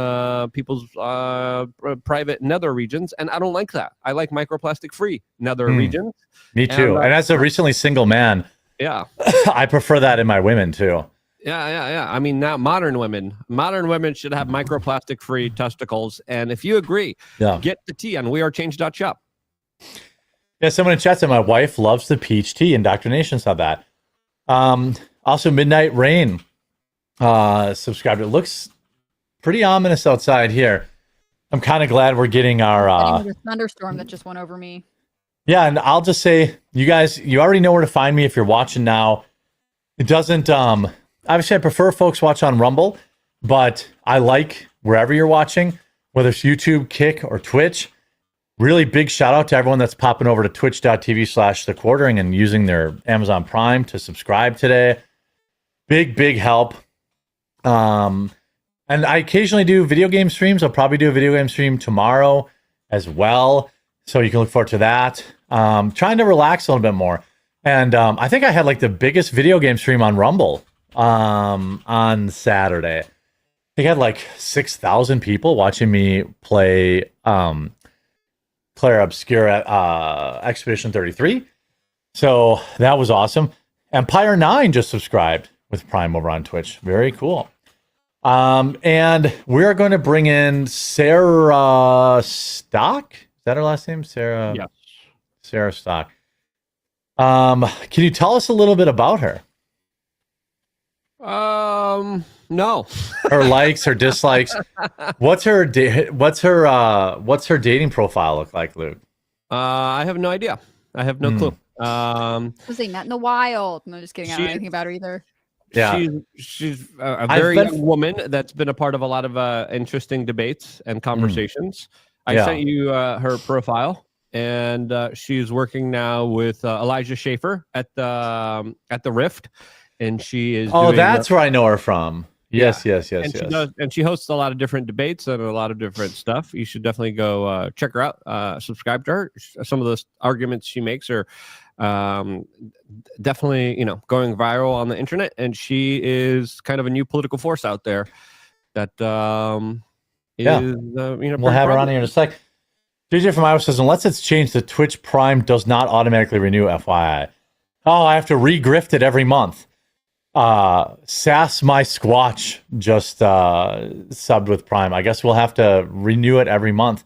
people's private nether regions. And I don't like that. I like microplastic-free nether regions. Me too. And as a recently single man, I prefer that in my women too. Yeah. I mean, now modern women should have microplastic-free testicles. And if you agree, get the tea on wearechange.shop. Yeah, someone in chat said my wife loves the peach tea. Indoctrination saw that. Also, Midnight Rain subscribed. It looks pretty ominous outside here. I'm kind of glad we're getting our thunderstorm that just went over me. Yeah, and I'll just say, you guys, you already know where to find me if you're watching now. It doesn't obviously I prefer folks watch on Rumble, but I like wherever you're watching, whether it's YouTube, Kick, or Twitch. Really big shout out to everyone that's popping over to twitch.tv/The Quartering and using their Amazon Prime to subscribe today. Big help. And I occasionally do video game streams. I'll probably do a video game stream tomorrow as well. So you can look forward to that. Trying to relax a little bit more. And I think I had like the biggest video game stream on Rumble on Saturday. I think I had like 6,000 people watching me play Claire Obscura Expedition 33. So that was awesome. Empire 9 just subscribed with Prime over on Twitch. Very cool. And we're going to bring in Sarah Stock. Is that her last name? Sarah? Yes. Sarah Stock. Can you tell us a little bit about her? No. Her likes, her dislikes. What's her dating profile look like, Luke? I have no idea. I have no clue. Was they met in the wild? No, just kidding. I don't know anything about her either. Yeah, she's a very young woman that's been a part of a lot of interesting debates and conversations. I sent you her profile, and she's working now with Elijah Schaefer at the Rift, and she is. Oh, that's where I know her from. Yes. And she hosts a lot of different debates and a lot of different stuff. You should definitely go check her out. Subscribe to her. Some of the arguments she makes are definitely, going viral on the internet. And she is kind of a new political force out there that is, we'll have her on here in a sec. DJ from Iowa says, unless it's changed, the Twitch Prime does not automatically renew, FYI. Oh, I have to re-grift it every month. Sass My Squatch just subbed with Prime. I guess we'll have to renew it every month.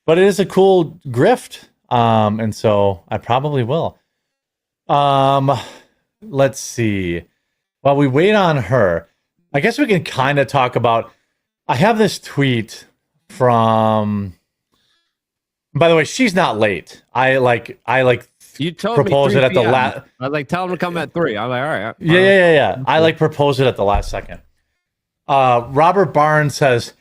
But it is a cool grift. And so I probably will. Let's see. While we wait on her, I guess we can kind of talk about. I have this tweet from. By the way, she's not late. I You told propose me it at the 3 last. I was like, tell him to come at 3. I'm like, all right. Yeah. I propose it at the last second. Robert Barnes says,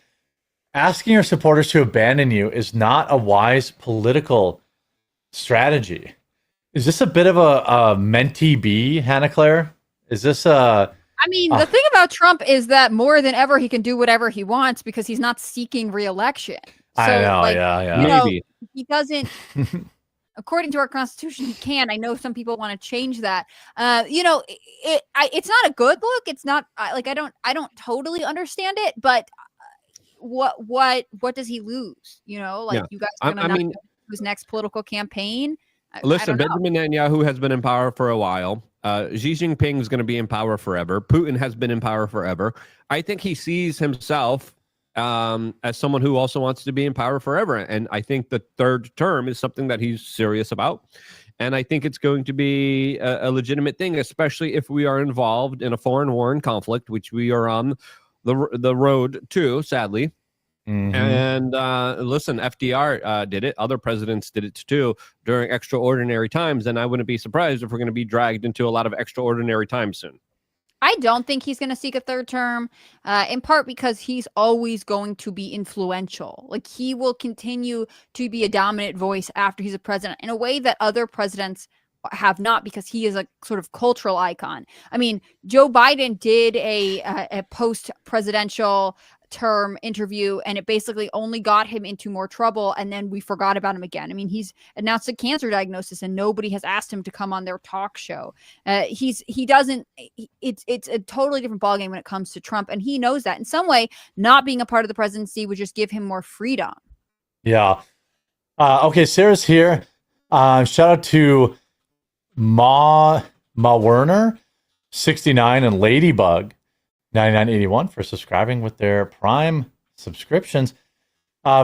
asking your supporters to abandon you is not a wise political strategy. Is this a bit of a mentee bee, Hannah Claire? Is this a... I mean, the thing about Trump is that more than ever, he can do whatever he wants because he's not seeking re-election. So, I know, like, yeah. you know, Maybe. he doesn't... According to our Constitution, he can. I know some people want to change that. You know, it's not a good look. It's not like I don't totally understand it, but what does he lose? You know, like you guys are going to his next political campaign. Listen, Benjamin Netanyahu has been in power for a while. Xi Jinping is going to be in power forever. Putin has been in power forever. I think he sees himself as someone who also wants to be in power forever. And I think the third term is something that he's serious about. And I think it's going to be a legitimate thing, especially if we are involved in a foreign war and conflict, which we are on the road to, sadly. Mm-hmm. And listen, FDR did it. Other presidents did it too during extraordinary times. And I wouldn't be surprised if we're going to be dragged into a lot of extraordinary times soon. I don't think he's going to seek a third term, in part because he's always going to be influential. Like, he will continue to be a dominant voice after he's a president in a way that other presidents have not, because he is a sort of cultural icon. I mean, Joe Biden did a post-presidential term interview, and it basically only got him into more trouble, and then we forgot about him again. I mean, he's announced a cancer diagnosis and nobody has asked him to come on their talk show. It's a totally different ballgame when it comes to Trump, and he knows that. In some way, not being a part of the presidency would just give him more freedom. Yeah. Okay, Sarah's here. Shout out to Ma Werner 69 and Ladybug 9981 for subscribing with their Prime subscriptions.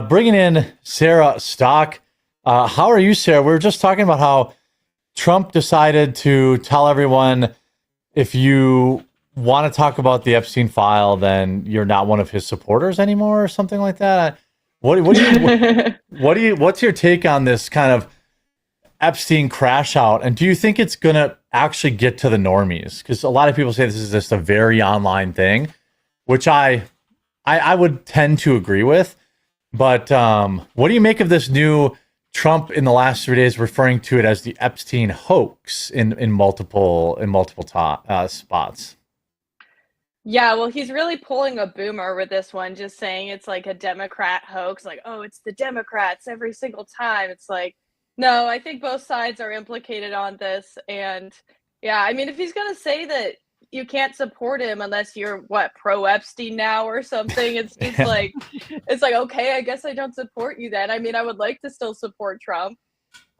Bringing in Sarah Stock. How are you, Sarah? We were just talking about how Trump decided to tell everyone, if you want to talk about the Epstein file, then you're not one of his supporters anymore, or something like that. What's your take on this kind of Epstein crash out? And do you think it's going to actually get to the normies? Because a lot of people say this is just a very online thing, which I would tend to agree with. But what do you make of this new Trump in the last 3 days referring to it as the Epstein hoax in multiple spots? Yeah, well, he's really pulling a boomer with this one, just saying it's like a Democrat hoax. Like, oh, it's the Democrats every single time. It's like, no, I think both sides are implicated on this. And yeah, I mean, if he's going to say that you can't support him unless you're pro Epstein now or something, it's just like, it's like, okay, I guess I don't support you then. I mean, I would like to still support Trump.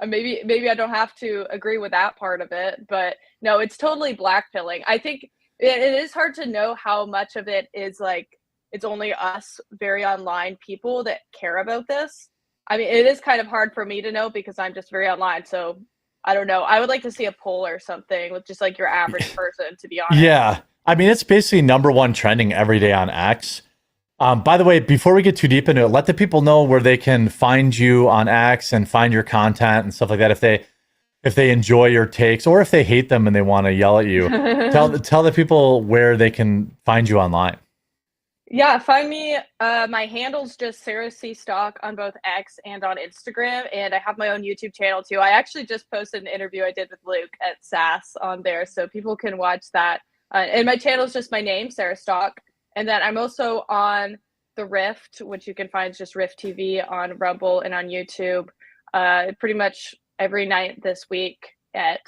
Maybe I don't have to agree with that part of it, but no, it's totally blackpilling. I think it is hard to know how much of it is like, it's only us very online people that care about this. I mean, it is kind of hard for me to know because I'm just very online. So I don't know. I would like to see a poll or something with just like your average person, to be honest. Yeah. I mean, it's basically #1 trending every day on X. By the way, before we get too deep into it, let the people know where they can find you on X and find your content and stuff like that. If they enjoy your takes, or if they hate them and they want to yell at you, tell the people where they can find you online. Yeah, find me. My handle's just Sarah C. Stock on both X and on Instagram, and I have my own YouTube channel too. I actually just posted an interview I did with Luke at SAS on there, so people can watch that. And my channel is just my name, Sarah Stock. And then I'm also on the Rift, which you can find just Rift TV on Rumble and on YouTube. Pretty much every night this week at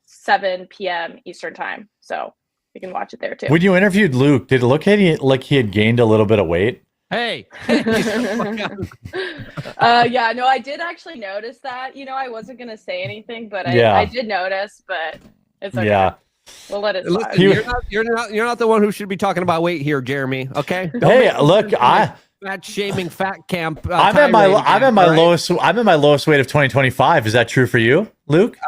7 p.m. Eastern time. So you can watch it there too. When you interviewed Luke, did it look like he had gained a little bit of weight? Hey. Yeah, no, I did actually notice that. You know, I wasn't going to say anything, but I did notice. But It's okay. Yeah. We'll let it Listen, slide. you're not the one who should be talking about weight here, Jeremy. Okay. Hey, look, fat shaming fat camp. I'm at my lowest weight of 2025. Is that true for you, Luke?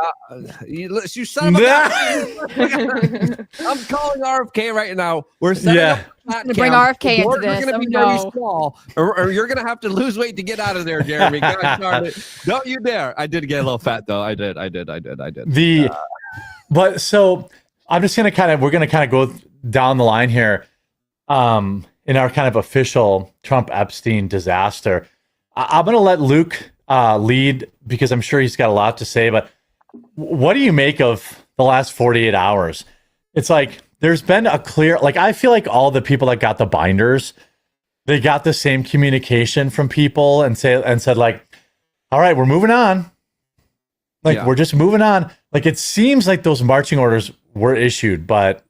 You son of a gun. I'm calling RFK right now. We're setting up I'm gonna bring RFK into this. You're gonna be very small, or you're gonna have to lose weight to get out of there, Jeremy. Gosh darn it. Don't you dare! I did get a little fat though. I did. But so I'm just gonna we're gonna go down the line here, in our kind of official Trump Epstein disaster. I'm gonna let Luke lead because I'm sure he's got a lot to say. But what do you make of the last 48 hours? It's like there's been a clear, I feel like all the people that got the binders, they got the same communication from people and said like, all right, we're moving on. We're just moving on. It seems like those marching orders were issued, but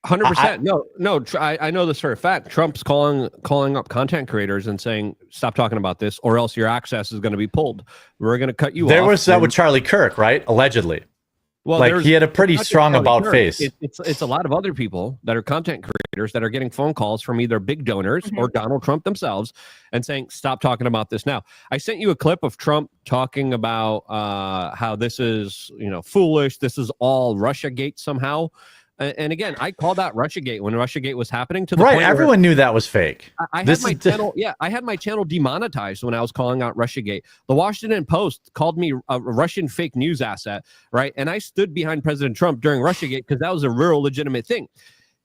100%. No. I know this for a fact. Trump's calling up content creators and saying, "Stop talking about this, or else your access is going to be pulled. We're going to cut you off." There was that with Charlie Kirk, right? Allegedly. Well, he had a pretty strong about face. It's a lot of other people that are content creators that are getting phone calls from either big donors or Donald Trump themselves and saying, "Stop talking about this now." I sent you a clip of Trump talking about how this is, foolish. This is all Russiagate somehow. And again, I called out Russiagate when Russiagate was happening. To the point everyone knew that was fake. I had my channel demonetized when I was calling out Russiagate. The Washington Post called me a Russian fake news asset, right? And I stood behind President Trump during Russiagate because that was a real legitimate thing.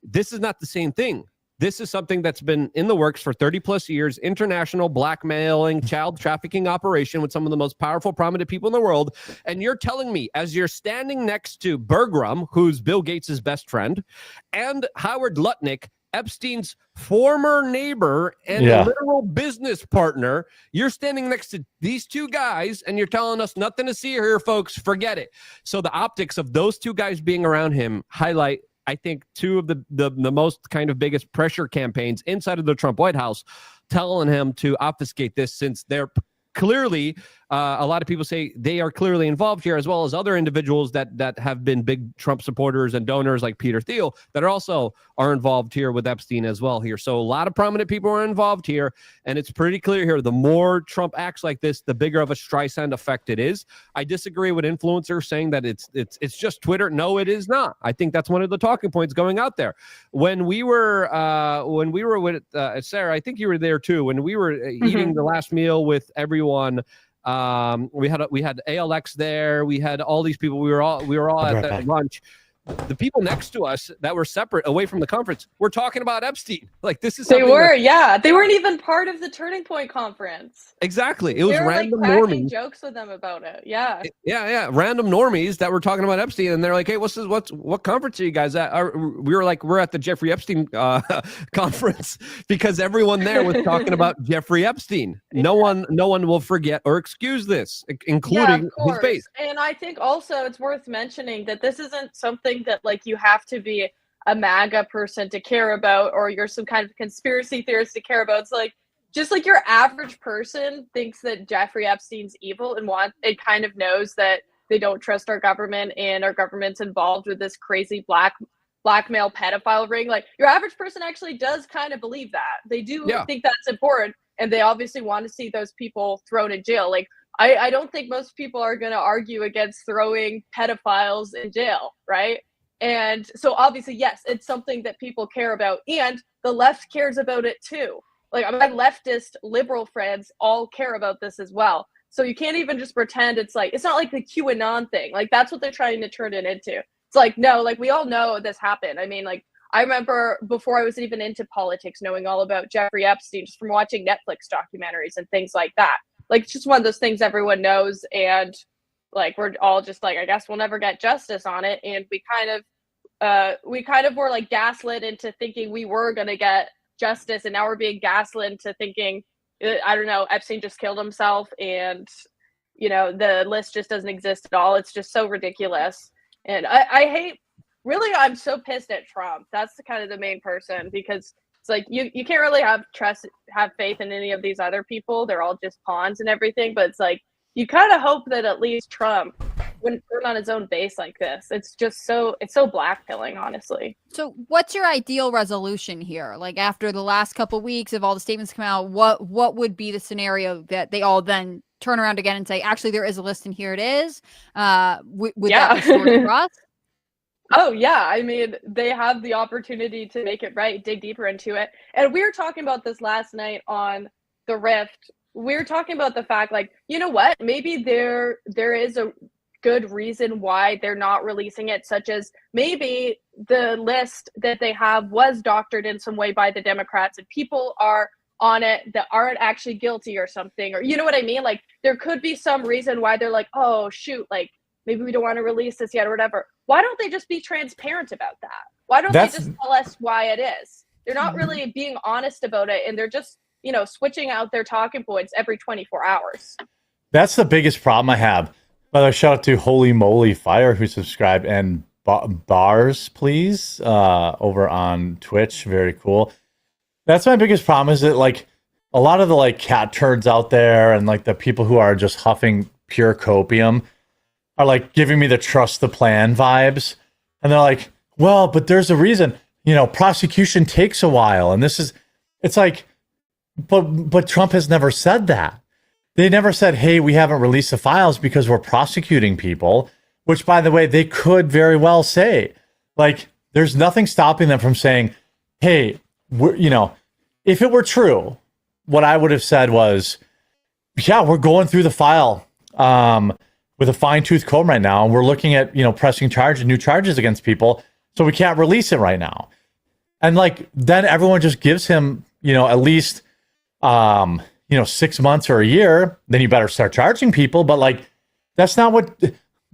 This is not the same thing. This is something that's been in the works for 30 plus years, international blackmailing, child trafficking operation with some of the most powerful, prominent people in the world. And you're telling me, as you're standing next to Bergrum, who's Bill Gates' best friend, and Howard Lutnick, Epstein's former neighbor and literal business partner, you're standing next to these two guys and you're telling us nothing to see here, folks. Forget it. So the optics of those two guys being around him highlight, I think, two of the most kind of biggest pressure campaigns inside of the Trump White House, telling him to obfuscate this, since they're clearly, a lot of people say they are clearly involved here, as well as other individuals that have been big Trump supporters and donors like Peter Thiel that are involved here with Epstein as well here. So a lot of prominent people are involved here, and it's pretty clear here. The more Trump acts like this, the bigger of a Streisand effect it is. I disagree with influencers saying that it's just Twitter. No, it is not. I think that's one of the talking points going out there. When we were with Sarah, I think you were there too. When we were eating the last meal with everyone. We had ALX there. We had all these people. We were all at that lunch. The people next to us that were separate, away from the conference, were talking about Epstein. This is they were, they weren't even part of the Turning Point conference. Exactly, it was random cracking jokes with them about it. Yeah, random normies that were talking about Epstein, and they're like, "Hey, what conference are you guys at?" We were like, "We're at the Jeffrey Epstein conference," because everyone there was talking about Jeffrey Epstein. No one will forget or excuse this, including his base. And I think also it's worth mentioning that this isn't something that you have to be a MAGA person to care about, or you're some kind of conspiracy theorist to care about. It's just your average person thinks that Jeffrey Epstein's evil and kind of knows that they don't trust our government and our government's involved with this crazy blackmail pedophile ring. Your average person actually does kind of believe that. They do think that's important, and they obviously want to see those people thrown in jail. I don't think most people are going to argue against throwing pedophiles in jail, right? And so obviously, yes, it's something that people care about, and the left cares about it too. My leftist liberal friends all care about this as well. So you can't even just pretend it's not like the QAnon thing. That's what they're trying to turn it into. It's no, we all know this happened. I mean, I remember before I was even into politics, knowing all about Jeffrey Epstein just from watching Netflix documentaries and things like that. It's just one of those things everyone knows, and we're all just I guess we'll never get justice on it. And we kind of were gaslit into thinking we were going to get justice, and now we're being gaslit into thinking, I don't know, Epstein just killed himself, and the list just doesn't exist at all. It's just so ridiculous. And I hate, really, I'm so pissed at Trump. That's kind of the main person, because it's you can't really have faith in any of these other people. They're all just pawns and everything. But it's you kind of hope that at least Trump wouldn't turn on his own base like this. It's so blackpilling, honestly. So what's your ideal resolution here? Like after the last couple of weeks of all the statements come out, what would be the scenario that they all then turn around again and say, actually, there is a list and here it is? Would that restore trust? Oh, yeah. I mean, they have the opportunity to make it right, dig deeper into it. And we were talking about this last night on The Rift. We were talking about the fact, like, you know what? Maybe there is a good reason why they're not releasing it, such as maybe the list that they have was doctored in some way by the Democrats and people are on it that aren't actually guilty or something. Or, you know what I mean? Like, there could be some reason why they're like, oh, shoot, like, maybe we don't want to release this yet or whatever. Why don't they just be transparent about that? Why don't they just tell us why it is? They're not really being honest about it, and they're just, you know, switching out their talking points every 24 hours. That's the biggest problem I have. By the way, shout out to Holy Moly Fire who subscribed, and Bars, please, over on Twitch. Very cool. That's my biggest problem, is that like a lot of the like cat turds out there and like the people who are just huffing pure copium are like giving me the trust the plan vibes. And they're like, well, but there's a reason, you know, prosecution takes a while. And this is, it's like, but Trump has never said that. They never said, hey, we haven't released the files because we're prosecuting people, which, by the way, they could very well say. Like, there's nothing stopping them from saying, hey, you know, if it were true, what I would have said was, yeah, we're going through the file with a fine-tooth comb right now, and we're looking at, you know, pressing new charges against people, so we can't release it right now. And like, then everyone just gives him, you know, at least 6 months or a year, then you better start charging people. But like, that's not what,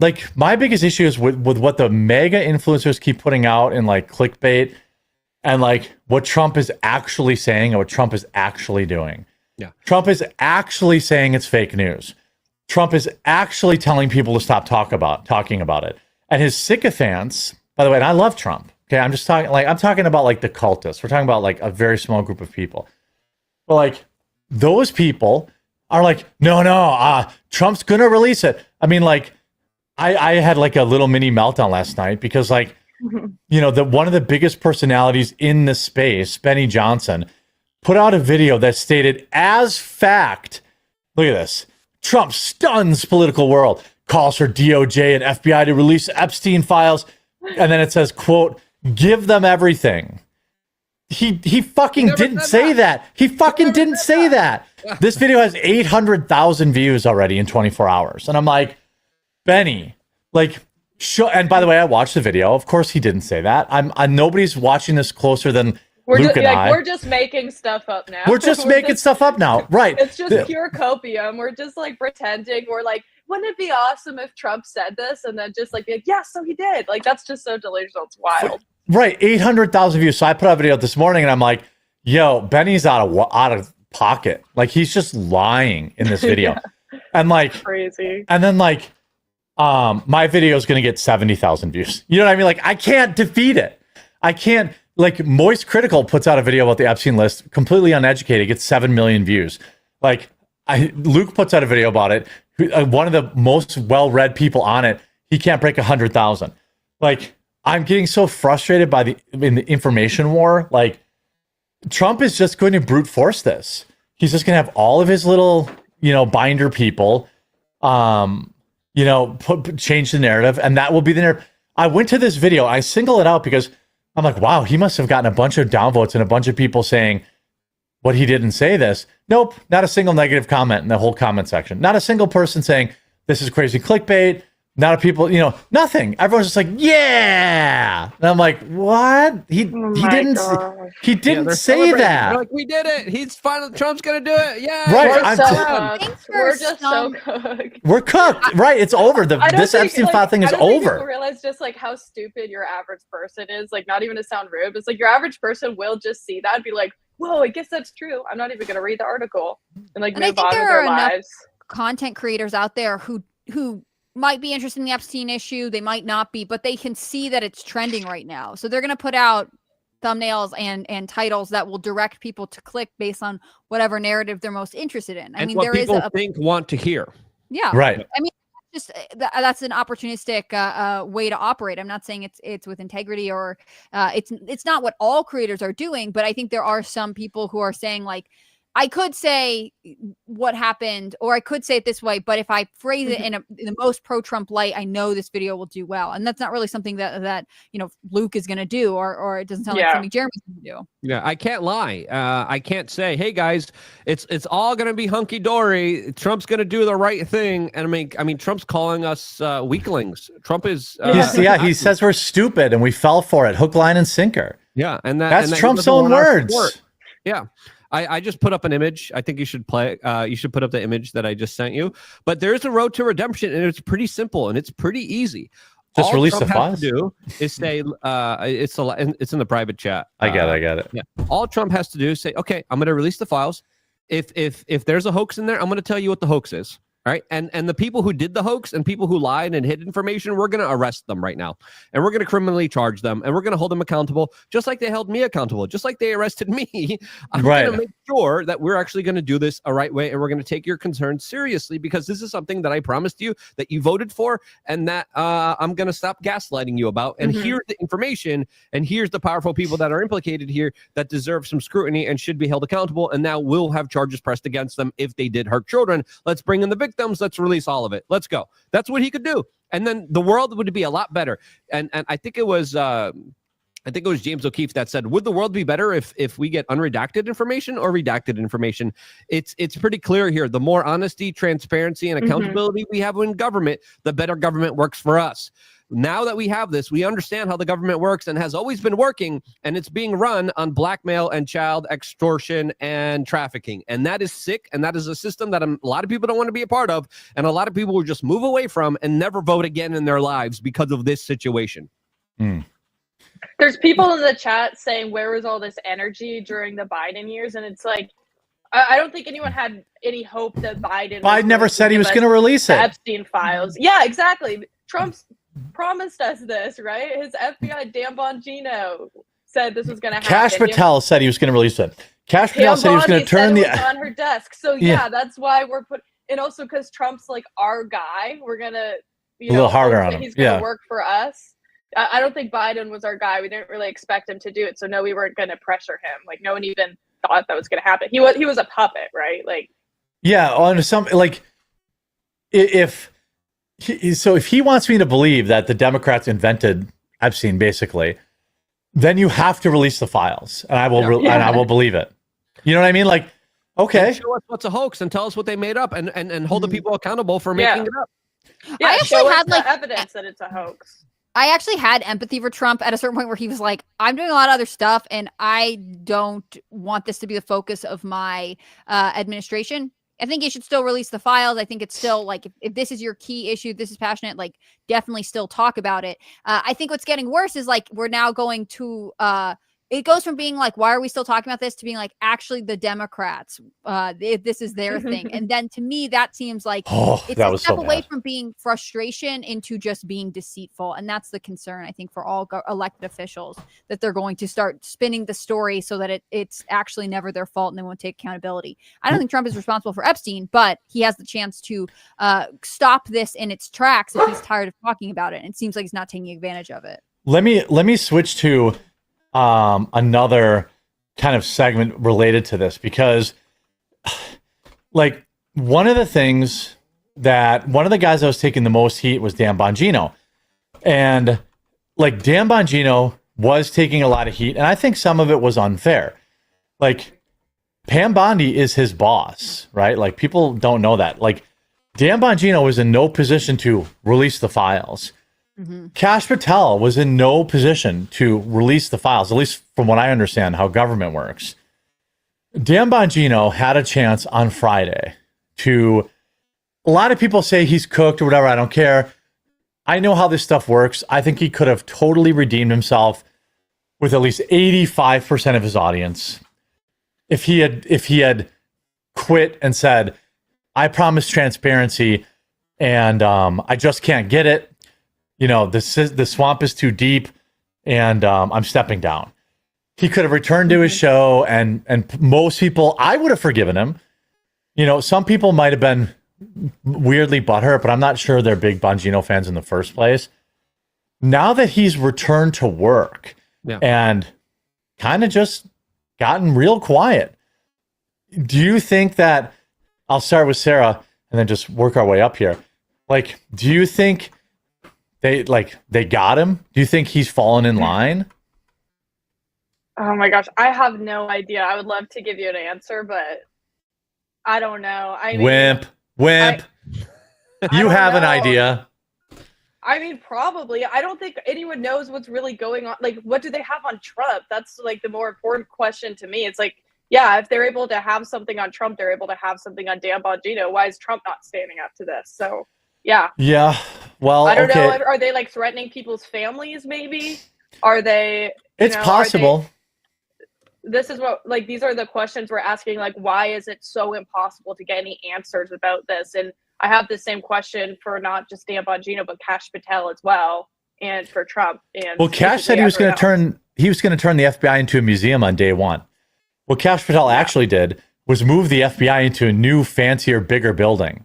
like, my biggest issue is with what the mega influencers keep putting out in like clickbait and like what Trump is actually saying and what Trump is actually doing. Yeah. Trump is actually saying it's fake news. Trump is actually telling people to stop talking about it. And his sycophants, by the way, and I love Trump. Okay. I'm talking about like the cultists. We're talking about like a very small group of people. But like, those people are like, no, Trump's gonna release it. I mean, like, I had like a little mini meltdown last night because, like, you know, one of the biggest personalities in the space, Benny Johnson, put out a video that stated as fact, look at this, Trump stuns political world, calls for DOJ and FBI to release Epstein files, and then it says, quote, give them everything. He fucking didn't say that. He fucking didn't say that. This video has 800,000 views already in 24 hours. And I'm like, Benny, like, and by the way, I watched the video. Of course he didn't say that. Nobody's watching this closer than Luke and I. We're just making stuff up now. We're just making stuff up now. Right. It's just pure copium. We're just like pretending. We're like, wouldn't it be awesome if Trump said this? And then just like, yeah, so he did. Like, that's just so delusional. It's wild. Right, 800,000 views. So I put out a video this morning, and I'm like, "Yo, Benny's out of pocket. Like, he's just lying in this video." And like, crazy. And then like, my video is gonna get 70,000 views. You know what I mean? Like, I can't defeat it. I can't. Like, Moist Critical puts out a video about the Epstein list, completely uneducated, gets 7 million views. Like, Luke puts out a video about it. One of the most well-read people on it, he can't break 100,000. Like, I'm getting so frustrated in the information war. Like, Trump is just going to brute force this. He's just going to have all of his little, you know, binder people, you know, change the narrative, and that will be the narrative. I went to this video. I single it out because I'm like, wow, he must have gotten a bunch of downvotes and a bunch of people saying, what, he didn't say this. Nope, not a single negative comment in the whole comment section. Not a single person saying this is crazy clickbait. Not a people, you know, nothing. Everyone's just like, yeah. And I'm like, what? He didn't say that. They're like, we did it. He's finally, Trump's gonna do it. Yeah. Right. We're just so cooked. We're cooked. Right. It's over. This Epstein file thing is over. People realize just like how stupid your average person is. Like, not even to sound rude, but it's like your average person will just see that and be like, whoa, I guess that's true. I'm not even gonna read the article and like move on with their lives. Content creators out there who might be interested in the Epstein issue. They might not be, but they can see that it's trending right now. So they're going to put out thumbnails and titles that will direct people to click based on whatever narrative they're most interested in. I mean, what there people is want to hear. Yeah. Right. I mean, just that's an opportunistic way to operate. I'm not saying it's with integrity or it's not what all creators are doing, but I think there are some people who are saying like, I could say what happened, or I could say it this way, but if I phrase it in the most pro-Trump light, I know this video will do well. And that's not really something that Luke is going to do, or it doesn't sound like something Jeremy's going to do. Yeah, I can't lie. I can't say, hey guys, it's all going to be hunky dory. Trump's going to do the right thing. And I mean, Trump's calling us weaklings. Trump is. He says we're stupid and we fell for it, hook, line, and sinker. Yeah, that's Trump's own words. Yeah. I just put up an image. I think you should play. You should put up the image that I just sent you. But there's a road to redemption, and it's pretty simple and it's pretty easy. Just all release Trump the files. Has to do is say it's in the private chat. I get it. Yeah. All Trump has to do is say, okay, I'm going to release the files. If there's a hoax in there, I'm going to tell you what the hoax is. Right. And the people who did the hoax and people who lied and hid information, we're going to arrest them right now. And we're going to criminally charge them. And we're going to hold them accountable, just like they held me accountable, just like they arrested me. I'm going to make sure that we're actually going to do this a right way. And we're going to take your concerns seriously, because this is something that I promised you, that you voted for, and that I'm going to stop gaslighting you about. And here's the information. And here's the powerful people that are implicated here that deserve some scrutiny and should be held accountable. And now we'll have charges pressed against them if they did hurt children. Let's bring in the victims. Let's release all of it. Let's go. That's what he could do. And then the world would be a lot better. And I think it was James O'Keefe that said, would the world be better if we get unredacted information or redacted information? It's pretty clear here. The more honesty, transparency, and accountability we have in government, the better government works for us. Now that we have this, we understand how the government works and has always been working, and it's being run on blackmail and child extortion and trafficking. And that is sick, and that is a system that a lot of people don't want to be a part of, and a lot of people will just move away from and never vote again in their lives because of this situation. There's people in the chat saying, where was all this energy during the Biden years? And it's like, I don't think anyone had any hope that Biden never said he was going to release it. Epstein files. Yeah, exactly. Trump's promised us this, right? His FBI, Dan Bongino, said this was going to happen. Cash Patel said he was going to release it. Cash Patel said he was going to turn the on her desk. So yeah, that's why we're and also because Trump's like our guy, we're gonna a little harder on him. He's gonna work for us. I don't think Biden was our guy. We didn't really expect him to do it, so no, we weren't gonna pressure him. Like no one even thought that was gonna happen. He was a puppet, right? Like on some like if he wants me to believe that the Democrats invented Epstein, basically, then you have to release the files, and I will believe it. You know what I mean? Like, okay, and show us what's a hoax and tell us what they made up, and hold the people accountable for making it up. Yeah, I actually had like evidence that it's a hoax. I actually had empathy for Trump at a certain point where he was like, I'm doing a lot of other stuff, and I don't want this to be the focus of my administration. I think you should still release the files. I think it's still like, if this is your key issue, if this is passionate, like definitely still talk about it. I think what's getting worse is like, we're now going to, it goes from being like, why are we still talking about this, to being like, actually the Democrats, this is their thing. And then to me, that seems like it's a step away from being frustration into just being deceitful. And that's the concern, I think, for all elected officials, that they're going to start spinning the story so that it's actually never their fault and they won't take accountability. I don't think Trump is responsible for Epstein, but he has the chance to stop this in its tracks if he's tired of talking about it. And it seems like he's not taking advantage of it. Let me switch to another kind of segment related to this, because like one of the guys that was taking the most heat was Dan Bongino, and like Dan Bongino was taking a lot of heat, and I think some of it was unfair. Like Pam Bondi is his boss, right? Like people don't know that. Like Dan Bongino was in no position to release the files. Cash Patel was in no position to release the files, at least from what I understand how government works. Dan Bongino had a chance on Friday to, a lot of people say he's cooked or whatever, I don't care. I know how this stuff works. I think he could have totally redeemed himself with at least 85% of his audience if he had quit and said, I promise transparency and I just can't get it. You know, the swamp is too deep, and I'm stepping down. He could have returned to his show, and most people, I would have forgiven him. You know, some people might have been weirdly butthurt, but I'm not sure they're big Bongino fans in the first place. Now that he's returned to work and kind of just gotten real quiet, do you think that, I'll start with Sarah and then just work our way up here. Like, do you think they got him? Do you think he's fallen in line? Oh my gosh, I have no idea. I would love to give you an answer, but I don't know. I mean, Wimp. You have an idea. I mean, probably. I don't think anyone knows what's really going on. Like, what do they have on Trump? That's like the more important question to me. It's like, yeah, if they're able to have something on Trump, they're able to have something on Dan Bongino. Why is Trump not standing up to this? So, yeah. Yeah. Well, I don't know. Are they like threatening people's families? Maybe. Are they? It's possible. This is what, like, these are the questions we're asking. Like, why is it so impossible to get any answers about this? And I have the same question for not just Dan Bongino, but Kash Patel as well, and for Trump. And well, Kash said he was going to turn the FBI into a museum on day one. What Kash Patel actually did was move the FBI into a new, fancier, bigger building.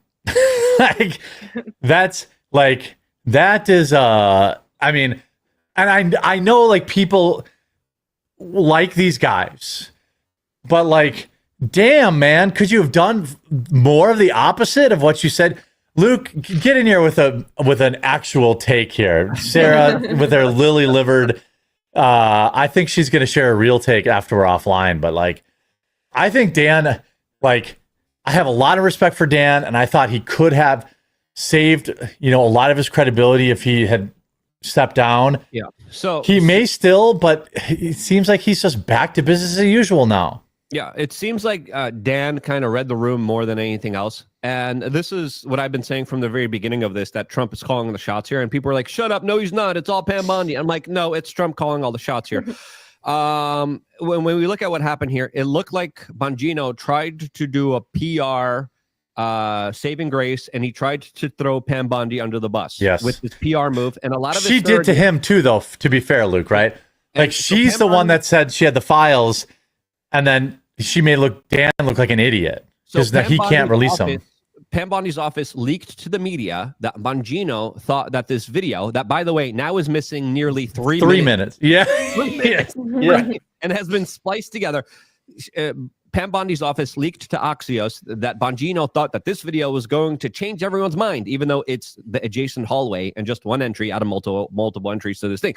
Like, that is I mean, and I know, like, people like these guys, but, like, damn, man, could you have done more of the opposite of what you said? Luke, get in here with an actual take here. Sarah with her lily-livered, I think she's going to share a real take after we're offline, but, like, I think Dan, like, I have a lot of respect for Dan, and I thought he could have saved, a lot of his credibility if he had stepped down. Yeah. So he may still, but it seems like he's just back to business as usual now. Yeah, it seems like Dan kind of read the room more than anything else. And this is what I've been saying from the very beginning of this, that Trump is calling the shots here. And people are like, shut up. No, he's not. It's all Pam Bondi. I'm like, no, it's Trump calling all the shots here. When we look at what happened here, it looked like Bongino tried to do a PR saving grace, and he tried to throw Pam Bondi under the bus with this PR move. And a lot of she did to him too, though, to be fair, Luke, right? Like, she's so the one that said she had the files, and then she made Dan look like an idiot because he can't release them. Pam Bondi's office leaked to the media that Bongino thought that this video, that, by the way, now is missing nearly 3 minutes. Yeah. 3 minutes. Yeah. Right? And has been spliced together. Pam Bondi's office leaked to Axios that Bongino thought that this video was going to change everyone's mind, even though it's the adjacent hallway and just one entry out of multiple entries to this thing.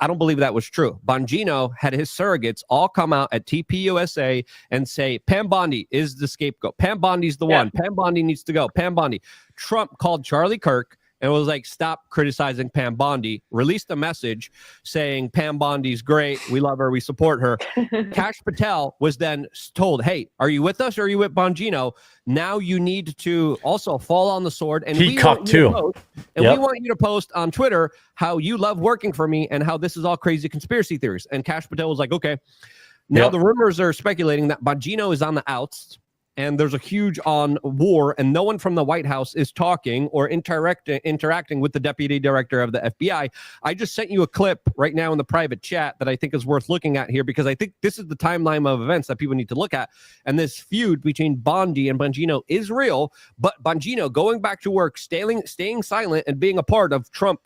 I don't believe that was true. Bongino had his surrogates all come out at TPUSA and say, Pam Bondi is the scapegoat. Pam Bondi's the one. Pam Bondi needs to go. Pam Bondi. Trump called Charlie Kirk and was like, stop criticizing Pam Bondi, released a message saying Pam Bondi's great, we love her, we support her. Kash Patel was then told, hey, are you with us or are you with Bongino? Now you need to also fall on the sword. And he cucked too. We want you to post on Twitter how you love working for me and how this is all crazy conspiracy theories. And Kash Patel was like, okay. Now the rumors are speculating that Bongino is on the outs, and there's a huge on war, and no one from the White House is talking or interacting with the deputy director of the FBI. I just sent you a clip right now in the private chat that I think is worth looking at here, because I think this is the timeline of events that people need to look at. And this feud between Bondi and Bongino is real, but Bongino going back to work, staying silent, and being a part of Trump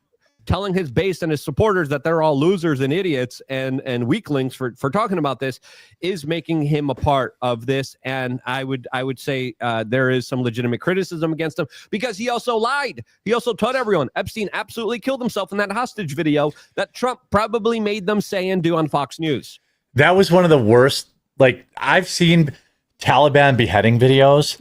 telling his base and his supporters that they're all losers and idiots and weaklings for talking about this is making him a part of this. And I would say there is some legitimate criticism against him, because he also lied. He also told everyone Epstein absolutely killed himself in that hostage video that Trump probably made them say and do on Fox News. That was one of the worst. Like, I've seen Taliban beheading videos,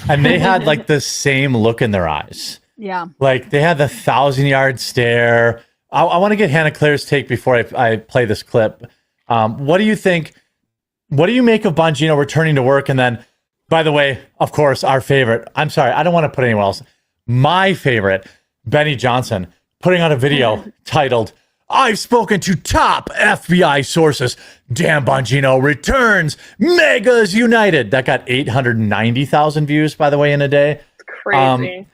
and they had like the same look in their eyes. Yeah. Like, they had the 1,000-yard stare. I want to get Hannah Claire's take before I play this clip. What do you think? What do you make of Bongino returning to work? And then, by the way, of course, our favorite. I'm sorry, I don't want to put anyone else. My favorite, Benny Johnson, putting out a video titled, I've spoken to top FBI sources. Dan Bongino returns. Megas united. That got 890,000 views, by the way, in a day. Crazy.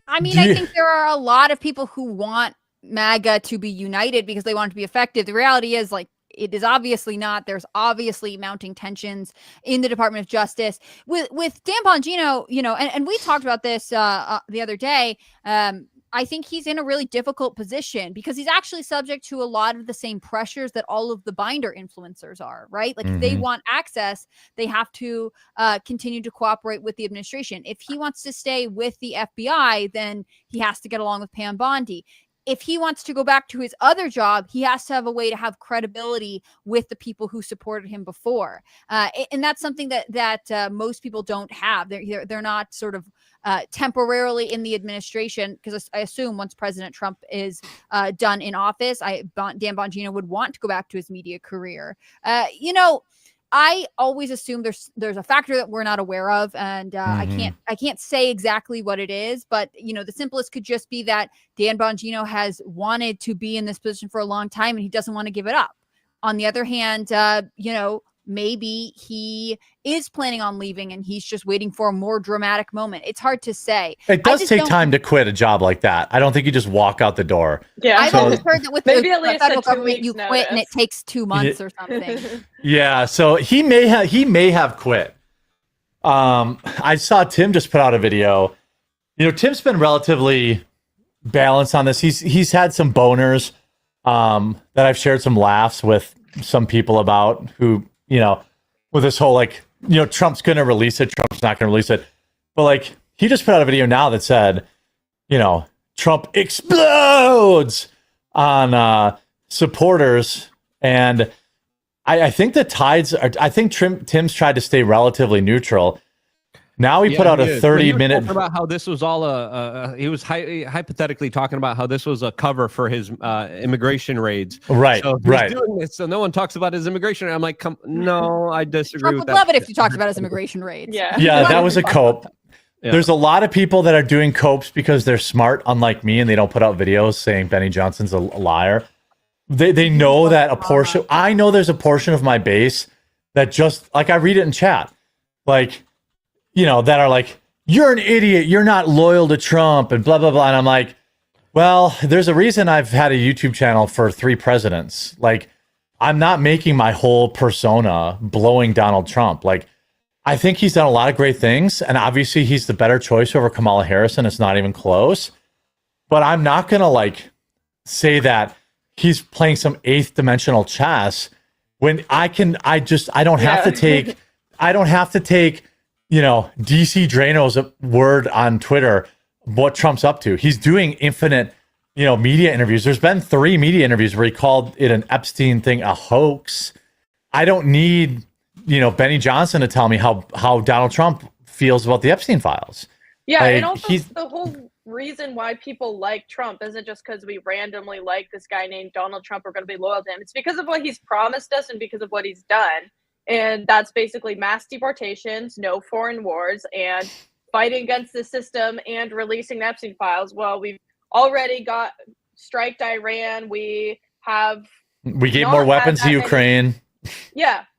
I mean, I think there are a lot of people who want MAGA to be united because they want it to be effective. The reality is, like, it is obviously not. There's obviously mounting tensions in the Department of Justice with Dan Bongino, and we talked about this the other day. I think he's in a really difficult position because he's actually subject to a lot of the same pressures that all of the binder influencers are, right? Like if they want access, they have to continue to cooperate with the administration. If he wants to stay with the FBI, then he has to get along with Pam Bondi. If he wants to go back to his other job, he has to have a way to have credibility with the people who supported him before. And that's something that most people don't have. They're not sort of temporarily in the administration, because I assume once President Trump is done in office, Dan Bongino would want to go back to his media career. I always assume there's a factor that we're not aware of, and I can't say exactly what it is, but the simplest could just be that Dan Bongino has wanted to be in this position for a long time and he doesn't want to give it up. On the other hand, maybe he is planning on leaving and he's just waiting for a more dramatic moment. It's hard to say. It does take time to quit a job like that. I don't think you just walk out the door. Yeah, I've always heard that with maybe the at least federal a 2 government, you weeks quit and it notice. takes 2 months or something. Yeah, so he may have quit. I saw Tim just put out a video. Tim's been relatively balanced on this. He's had some boners that I've shared some laughs with some people about, who, with this whole Trump's going to release it, Trump's not going to release it. But he just put out a video now that said, Trump explodes on supporters. And I think the tides are, I think Tim's tried to stay relatively neutral. Now he put out a 30-minute about how this was all he was hypothetically talking about how this was a cover for his immigration raids. Right, so right. Doing this, so no one talks about his immigration. I'm like, no, I disagree Trump with would that. love it if you talked about his immigration raids. Yeah, that was a cope. Yeah. There's a lot of people that are doing copes because they're smart, unlike me, and they don't put out videos saying Benny Johnson's a liar. They know that a portion. I know there's a portion of my base that just I read it in chat, that are like, you're an idiot, you're not loyal to Trump, and blah, blah, blah. And I'm like, well, there's a reason I've had a YouTube channel for 3 presidents. I'm not making my whole persona blowing Donald Trump. I think he's done a lot of great things, and obviously he's the better choice over Kamala Harris, and it's not even close. But I'm not going to, say that he's playing some 8th dimensional chess when I don't have to take, DC Drano's word on Twitter, what Trump's up to. He's doing infinite, media interviews. There's been 3 media interviews where he called it an Epstein thing, a hoax. I don't need, Benny Johnson to tell me how Donald Trump feels about the Epstein files. Yeah, and also the whole reason why people like Trump isn't just because we randomly like this guy named Donald Trump, we're going to be loyal to him. It's because of what he's promised us and because of what he's done. And that's basically mass deportations, no foreign wars, and fighting against the system and releasing the Epstein files. Well, we've already got striked Iran. We gave more weapons to Ukraine.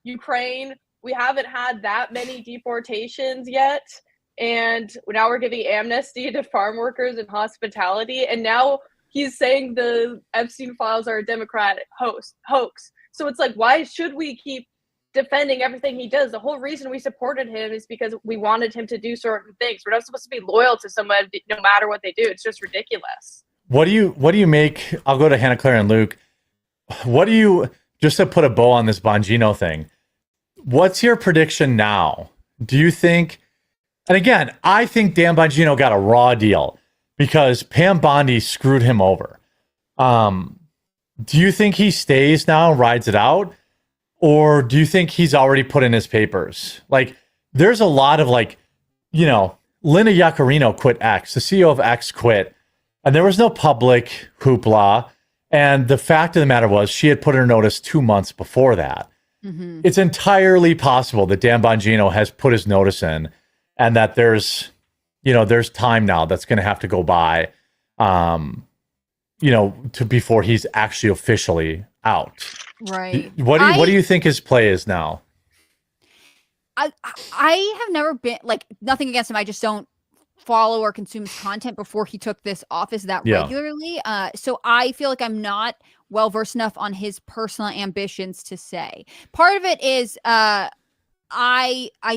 Ukraine. We haven't had that many deportations yet. And now we're giving amnesty to farm workers and hospitality. And now he's saying the Epstein files are a Democrat hoax. So it's why should we keep defending everything he does? The whole reason we supported him is because we wanted him to do certain things. We're not supposed to be loyal to someone no matter what they do. It's just ridiculous. What do you make? I'll go to Hannah Claire and Luke. What do you, just to put a bow on this Bongino thing, what's your prediction now? Do you think, and again, I think Dan Bongino got a raw deal because Pam Bondi screwed him over. Do you think he stays now, rides it out? Or do you think he's already put in his papers? There's a lot of Linda Yaccarino quit X. The CEO of X quit. And there was no public hoopla. And the fact of the matter was she had put her notice 2 months before that. Mm-hmm. It's entirely possible that Dan Bongino has put his notice in and that there's time now that's going to have to go by, before he's actually officially out. Right. What do you think his play is now? I have never been nothing against him. I just don't follow or consume his content before he took this office that regularly. So I feel like I'm not well versed enough on his personal ambitions to say. Part of it is I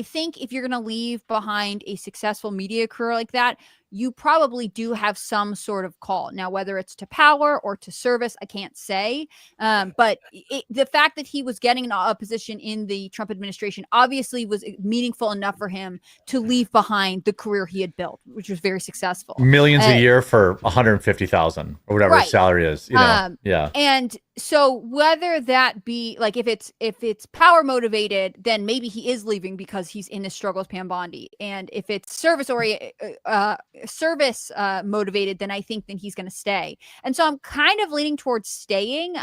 think if you're going to leave behind a successful media career like that, you probably do have some sort of call. Now, whether it's to power or to service, I can't say. But the fact that he was getting a position in the Trump administration obviously was meaningful enough for him to leave behind the career he had built, which was very successful. Millions a year for 150,000 or whatever his salary is. You know? And so whether that be like if it's power motivated, then maybe he is leaving because he's in this struggle with Pam Bondi. And if it's service motivated, then I think then he's going to stay. And so I'm kind of leaning towards staying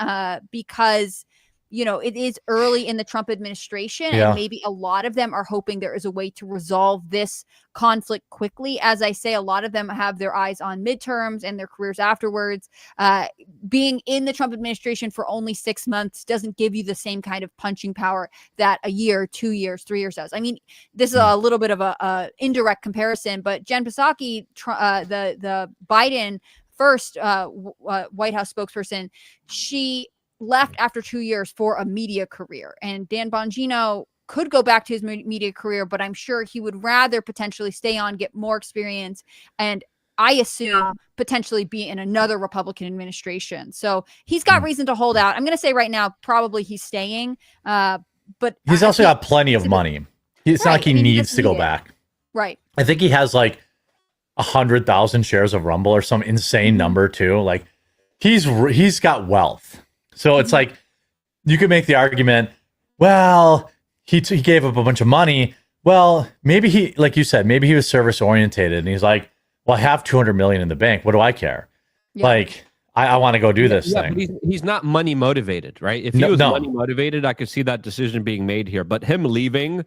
because it is early in the Trump administration, and maybe a lot of them are hoping there is a way to resolve this conflict quickly. As I say, a lot of them have their eyes on midterms and their careers afterwards. Being in the Trump administration for only 6 months doesn't give you the same kind of punching power that a year, 2 years, 3 years does. I mean, this is a little bit of a indirect comparison, but Jen Psaki, the Biden first White House spokesperson, she left after 2 years for a media career. And Dan Bongino could go back to his media career, but I'm sure he would rather potentially stay on, get more experience, and I assume potentially be in another Republican administration. So he's got reason to hold out. I'm going to say right now, probably he's staying. But he's also got plenty of money. It's not like he needs to go back. Right. I think he has like 100,000 shares of Rumble or some insane number too. Like he's got wealth. So it's like, you could make the argument, well, he gave up a bunch of money. Well, maybe he, like you said, maybe he was service orientated and he's like, well, I have 200 million in the bank. What do I care? Yeah. Like, I want to go do this thing. But he's not money motivated, right? If he was money motivated, I could see that decision being made here. But him leaving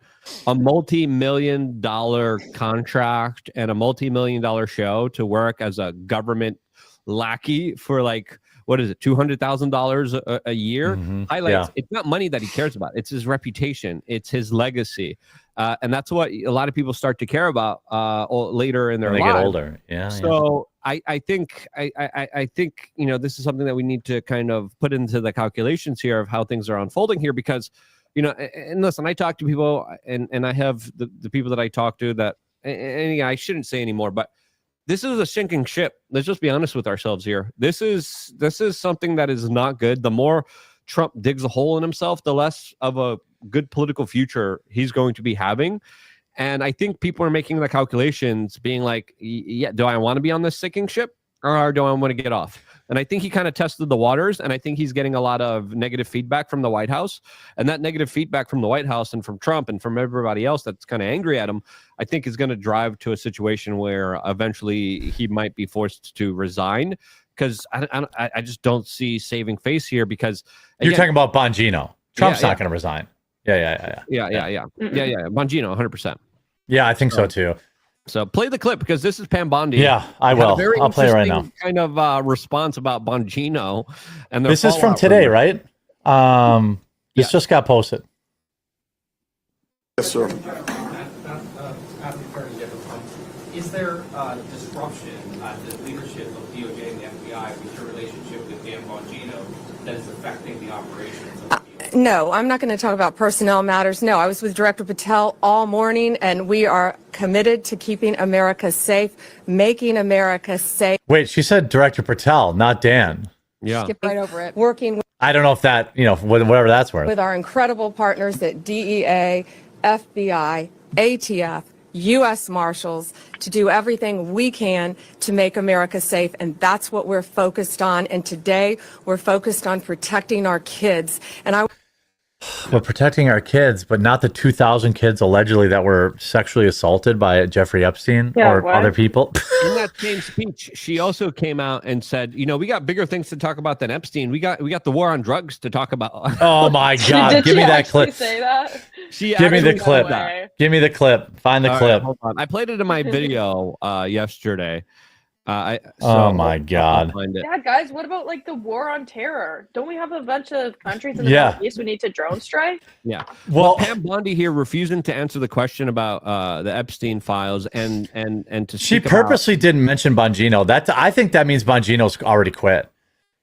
a multi-million-dollar contract and a multi-million-dollar show to work as a government lackey for like, what is it, $200,000 a year? Highlights. It's not money that he cares about. It's his reputation. It's his legacy. And that's what a lot of people start to care about later in their lives. When they get older. So I think this is something that we need to kind of put into the calculations here of how things are unfolding here, because and listen, I talk to people and I have the people that I talk to that, and I shouldn't say anymore, but this is a sinking ship. Let's just be honest with ourselves here. This is something that is not good. The more Trump digs a hole in himself, the less of a good political future he's going to be having. And I think people are making the calculations being like, yeah, do I want to be on this sinking ship or do I want to get off? And I think he kind of tested the waters, and I think he's getting a lot of negative feedback from the White House. And that negative feedback from the White House and from Trump and from everybody else that's kind of angry at him, I think is going to drive to a situation where eventually he might be forced to resign, because I just don't see saving face here. Because again, you're talking about Bongino. Trump's not going to resign. Yeah. Bongino, 100%. Yeah, I think so too. So play the clip, because this is Pam Bondi. Yeah, I will. I'll play it right now. Kind of response about Bongino, and this is from today, right? This just got posted. Yes, sir. Is there disruption at the leadership of DOJ and the FBI with your relationship with Dan Bongino that is affecting the operations of the DOJ? No, I'm not going to talk about personnel matters. No, I was with Director Patel all morning, and we are committed to keeping America safe, making America safe. Wait, she said Director Patel, not Dan. Yeah. Skip right over it. Working with, I don't know if that, whatever that's worth. with our incredible partners at DEA, FBI, ATF, U.S. Marshals, to do everything we can to make America safe. And that's what we're focused on. And today we're focused on protecting our kids. And we're protecting our kids, but not the 2,000 kids allegedly that were sexually assaulted by Jeffrey Epstein or other people. In that same speech, she also came out and said, we got bigger things to talk about than Epstein. We got the war on drugs to talk about. Oh my God. Give me that clip. Say that? Give me the clip. Give me the clip. Find the clip. Hold on. I played it in my video yesterday. Oh my God. Yeah, guys, what about like the war on terror? Don't we have a bunch of countries in the Yeah. Middle East we need to drone strike? Yeah. Well, Pam Bondi here refusing to answer the question about the Epstein files and to she speak purposely didn't mention Bongino. I think that means Bongino's already quit.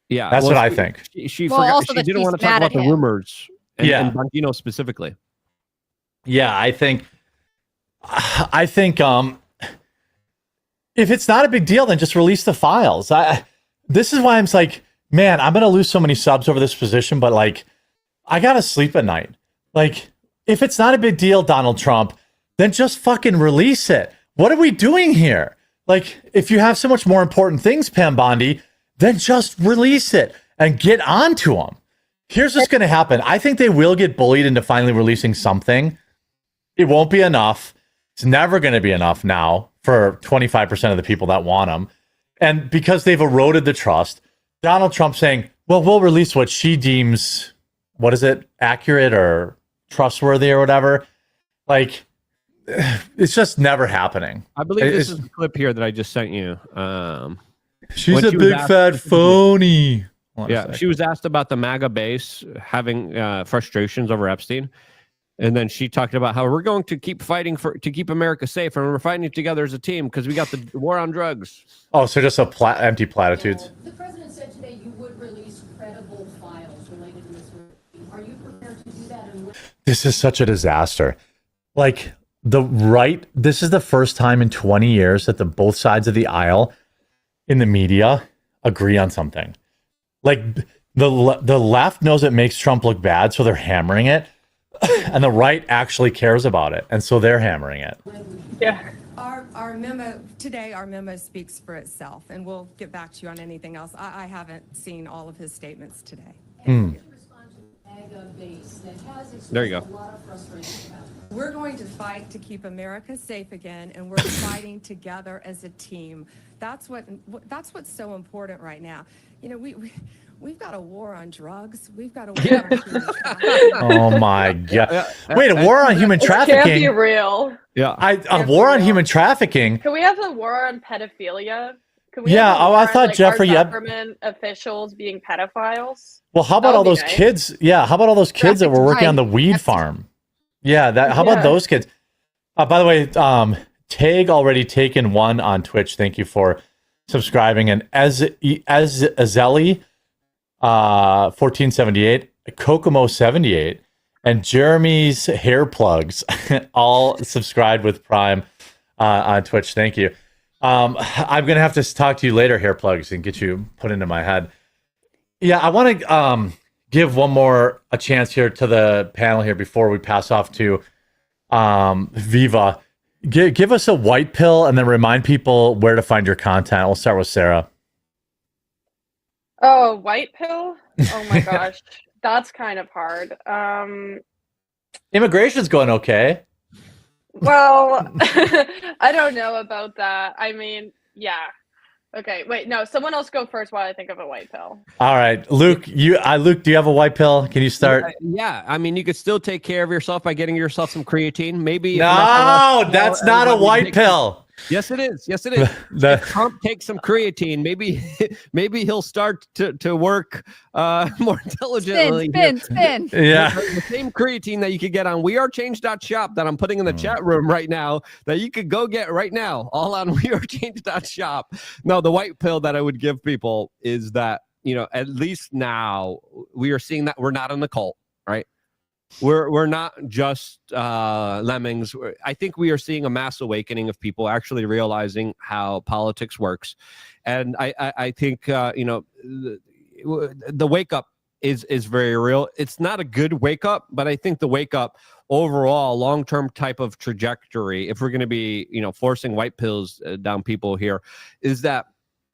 Yeah, That's what I think. She Well, forgot. also She that didn't she's want to talk mad about at the him. rumors. And, Yeah. and Bongino specifically. Yeah, I think if it's not a big deal, then just release the files. This is why I'm like, man, I'm gonna lose so many subs over this position, but like, I gotta sleep at night. Like, if it's not a big deal, Donald Trump, then just fucking release it. What are we doing here? Like, if you have so much more important things, Pam Bondi, then just release it and get on to them. Here's what's going to happen. I think they will get bullied into finally releasing something. It won't be enough. It's never going to be enough now for 25% of the people that want them. And because they've eroded the trust, Donald Trump saying, well, we'll release what she deems, what is it, accurate or trustworthy or whatever. Like, it's just never happening. I believe this is the clip here that I just sent you. She's when a she was big asked- fat phony. Yeah, she was asked about the MAGA base having frustrations over Epstein, and then she talked about how we're going to keep fighting to keep America safe, and we're fighting together as a team because we got the war on drugs. Oh, so just empty platitudes. The president said today you would release credible files related to this. Are you prepared to do that? And This is such a disaster. Like, this is the first time in 20 years that both sides of the aisle in the media agree on something. Like, the left knows it makes Trump look bad, so they're hammering it. And the right actually cares about it, and so they're hammering it. Yeah. Our memo today, our memo speaks for itself, and we'll get back to you on anything else. I haven't seen all of his statements today. There you go. We're going to fight to keep America safe again, and we're fighting together as a team. That's what's so important right now. You know, we've got a war on drugs. We've got a war on human trafficking. Oh my God! Wait, a war on human It trafficking? can't be real. Yeah, a war on human trafficking. Can we have a war on pedophilia? Can we Yeah, have a I war on, thought like, Jeffrey. our government officials being pedophiles. Well, how about That all would be those nice. kids? Yeah, how about all those kids that were working on the weed farm? Yeah, how about Yeah. those kids? By the way, Tag already taken one on Twitch. Thank you for subscribing. And as Azeli 1478, Kokomo 78, and Jeremy's hair plugs all subscribed with Prime on Twitch. Thank you. I'm gonna have to talk to you later, hair plugs, and get you put into my head. Yeah, I want to give a chance here to the panel here before we pass off to Viva. Give us a white pill and then remind people where to find your content. We'll start with Sarah. Oh, white pill? Oh my gosh. That's kind of hard. Immigration's going okay. Well, I don't know about that. I mean, yeah. Okay, wait, no, someone else go first while I think of a white pill. All right, Luke. Luke, do you have a white pill? Can you start? Yeah, I mean, you could still take care of yourself by getting yourself some creatine. Maybe. No, that's not a white pill. Yes, it is. Yes, it is. If Trump takes some creatine, maybe he'll start to work more intelligently. Spin. Yeah. The same creatine that you could get on wearechange.shop that I'm putting in the chat room right now that you could go get right now, all on wearechange.shop. No, the white pill that I would give people is that, at least now we are seeing that we're not in the cult, right? We're not just lemmings. I think we are seeing a mass awakening of people actually realizing how politics works, and I think the wake up is very real. It's not a good wake up, but I think the wake up overall, long term type of trajectory, if we're going to be forcing white pills down people here, is that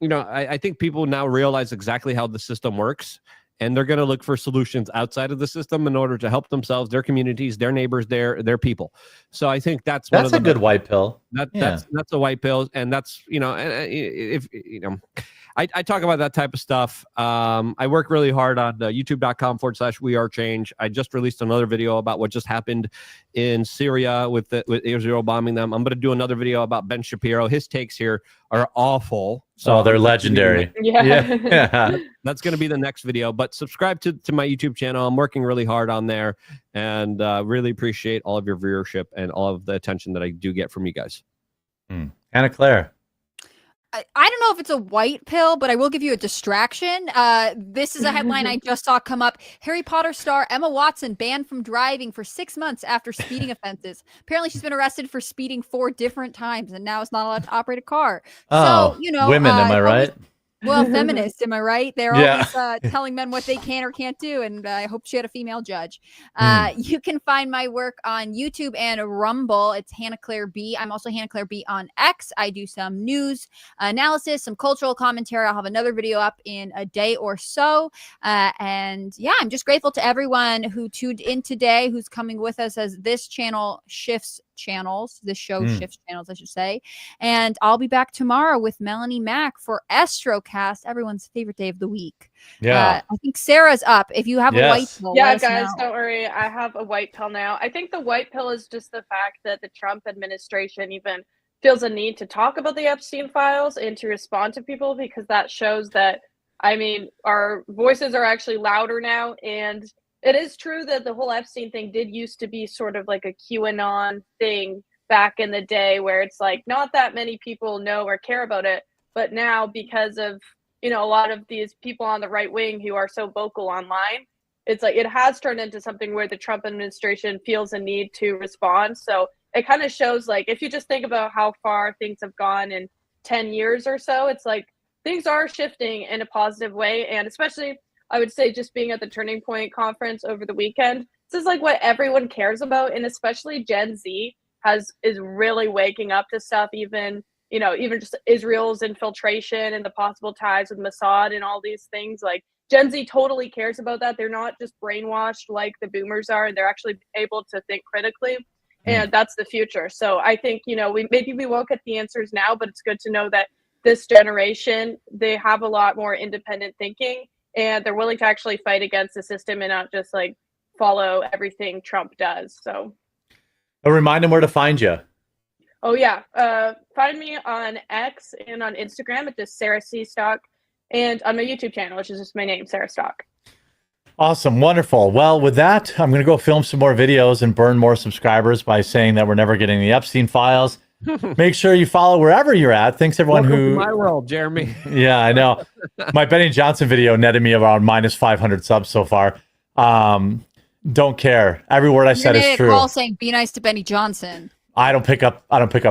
I think people now realize exactly how the system works. And they're going to look for solutions outside of the system in order to help themselves, their communities, their neighbors, their people. So I think that's one of a good white pill. That's a white pill, and that's if I talk about that type of stuff. I work really hard on youtube.com/wearechange. I just released another video about what just happened in Syria with Israel bombing them. I'm going to do another video about Ben Shapiro. His takes here are awful. So they're legendary. Yeah. That's going to be the next video. But subscribe to my YouTube channel. I'm working really hard on there, and really appreciate all of your viewership and all of the attention that I do get from you guys. Anna Claire. I don't know if it's a white pill, but I will give you a distraction. This is a headline I just saw come up. Harry Potter star Emma Watson banned from driving for 6 months after speeding offenses. Apparently, she's been arrested for speeding 4 different times and now is not allowed to operate a car. Oh, so, you know, women, am I right? Well, feminists, am I right? They're Yeah. always telling men what they can or can't do, and I hope she had a female judge. You can find my work on YouTube and Rumble. It's Hannah Claire B. I'm also Hannah Claire B on X. I do some news analysis, some cultural commentary. I'll have another video up in a day or so. And yeah, I'm just grateful to everyone who tuned in today, who's coming with us as this channel shifts channels. This show shifts channels, I should say. And I'll be back tomorrow with Melanie Mack for Astrocast, everyone's favorite day of the week. Yeah. I think Sarah's up. If you have a white pill, yeah, let us guys, know. don't worry. I have a white pill now. I think the white pill is just the fact that the Trump administration even feels a need to talk about the Epstein files and to respond to people, because that shows that, I mean, our voices are actually louder now. And it is true that the whole Epstein thing did used to be sort of like a QAnon thing back in the day, where it's like not that many people know or care about it. But now, because of, you know, a lot of these people on the right wing who are so vocal online, it's like it has turned into something where the Trump administration feels a need to respond. So it kind of shows, like, if you just think about how far things have gone in 10 years or so, it's like things are shifting in a positive way. And especially, I would say, just being at the Turning Point conference over the weekend, this is like what everyone cares about. And especially Gen Z is really waking up to stuff, even just Israel's infiltration and the possible ties with Mossad and all these things. Like, Gen Z totally cares about that. They're not just brainwashed like the boomers are. They're actually able to think critically. And that's the future. So I think, we won't get the answers now, but it's good to know that this generation, they have a lot more independent thinking, and they're willing to actually fight against the system and not just like follow everything Trump does. So Remind them where to find you. Oh yeah. Find me on X and on Instagram at just Sarah C. Stock, and on my YouTube channel, which is just my name, Sarah Stock. Awesome. Wonderful. Well, with that, I'm going to go film some more videos and burn more subscribers by saying that we're never getting the Epstein files. Make sure you follow wherever you're at. Thanks everyone Welcome who... to my world, Jeremy. Yeah, I know. My Benny Johnson video netted me around minus 500 subs so far. Don't care. Every word I said is true. Call saying be nice to Benny Johnson. I don't pick up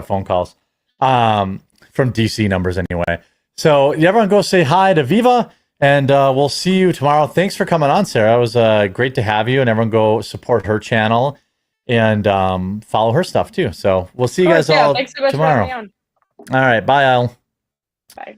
phone calls from DC numbers anyway. So everyone go say hi to Viva, and we'll see you tomorrow. Thanks for coming on, Sarah. It was great to have you, and everyone go support her channel and follow her stuff too. So we'll see you guys all thanks so much tomorrow. for having me on. All right, bye, Al. Bye.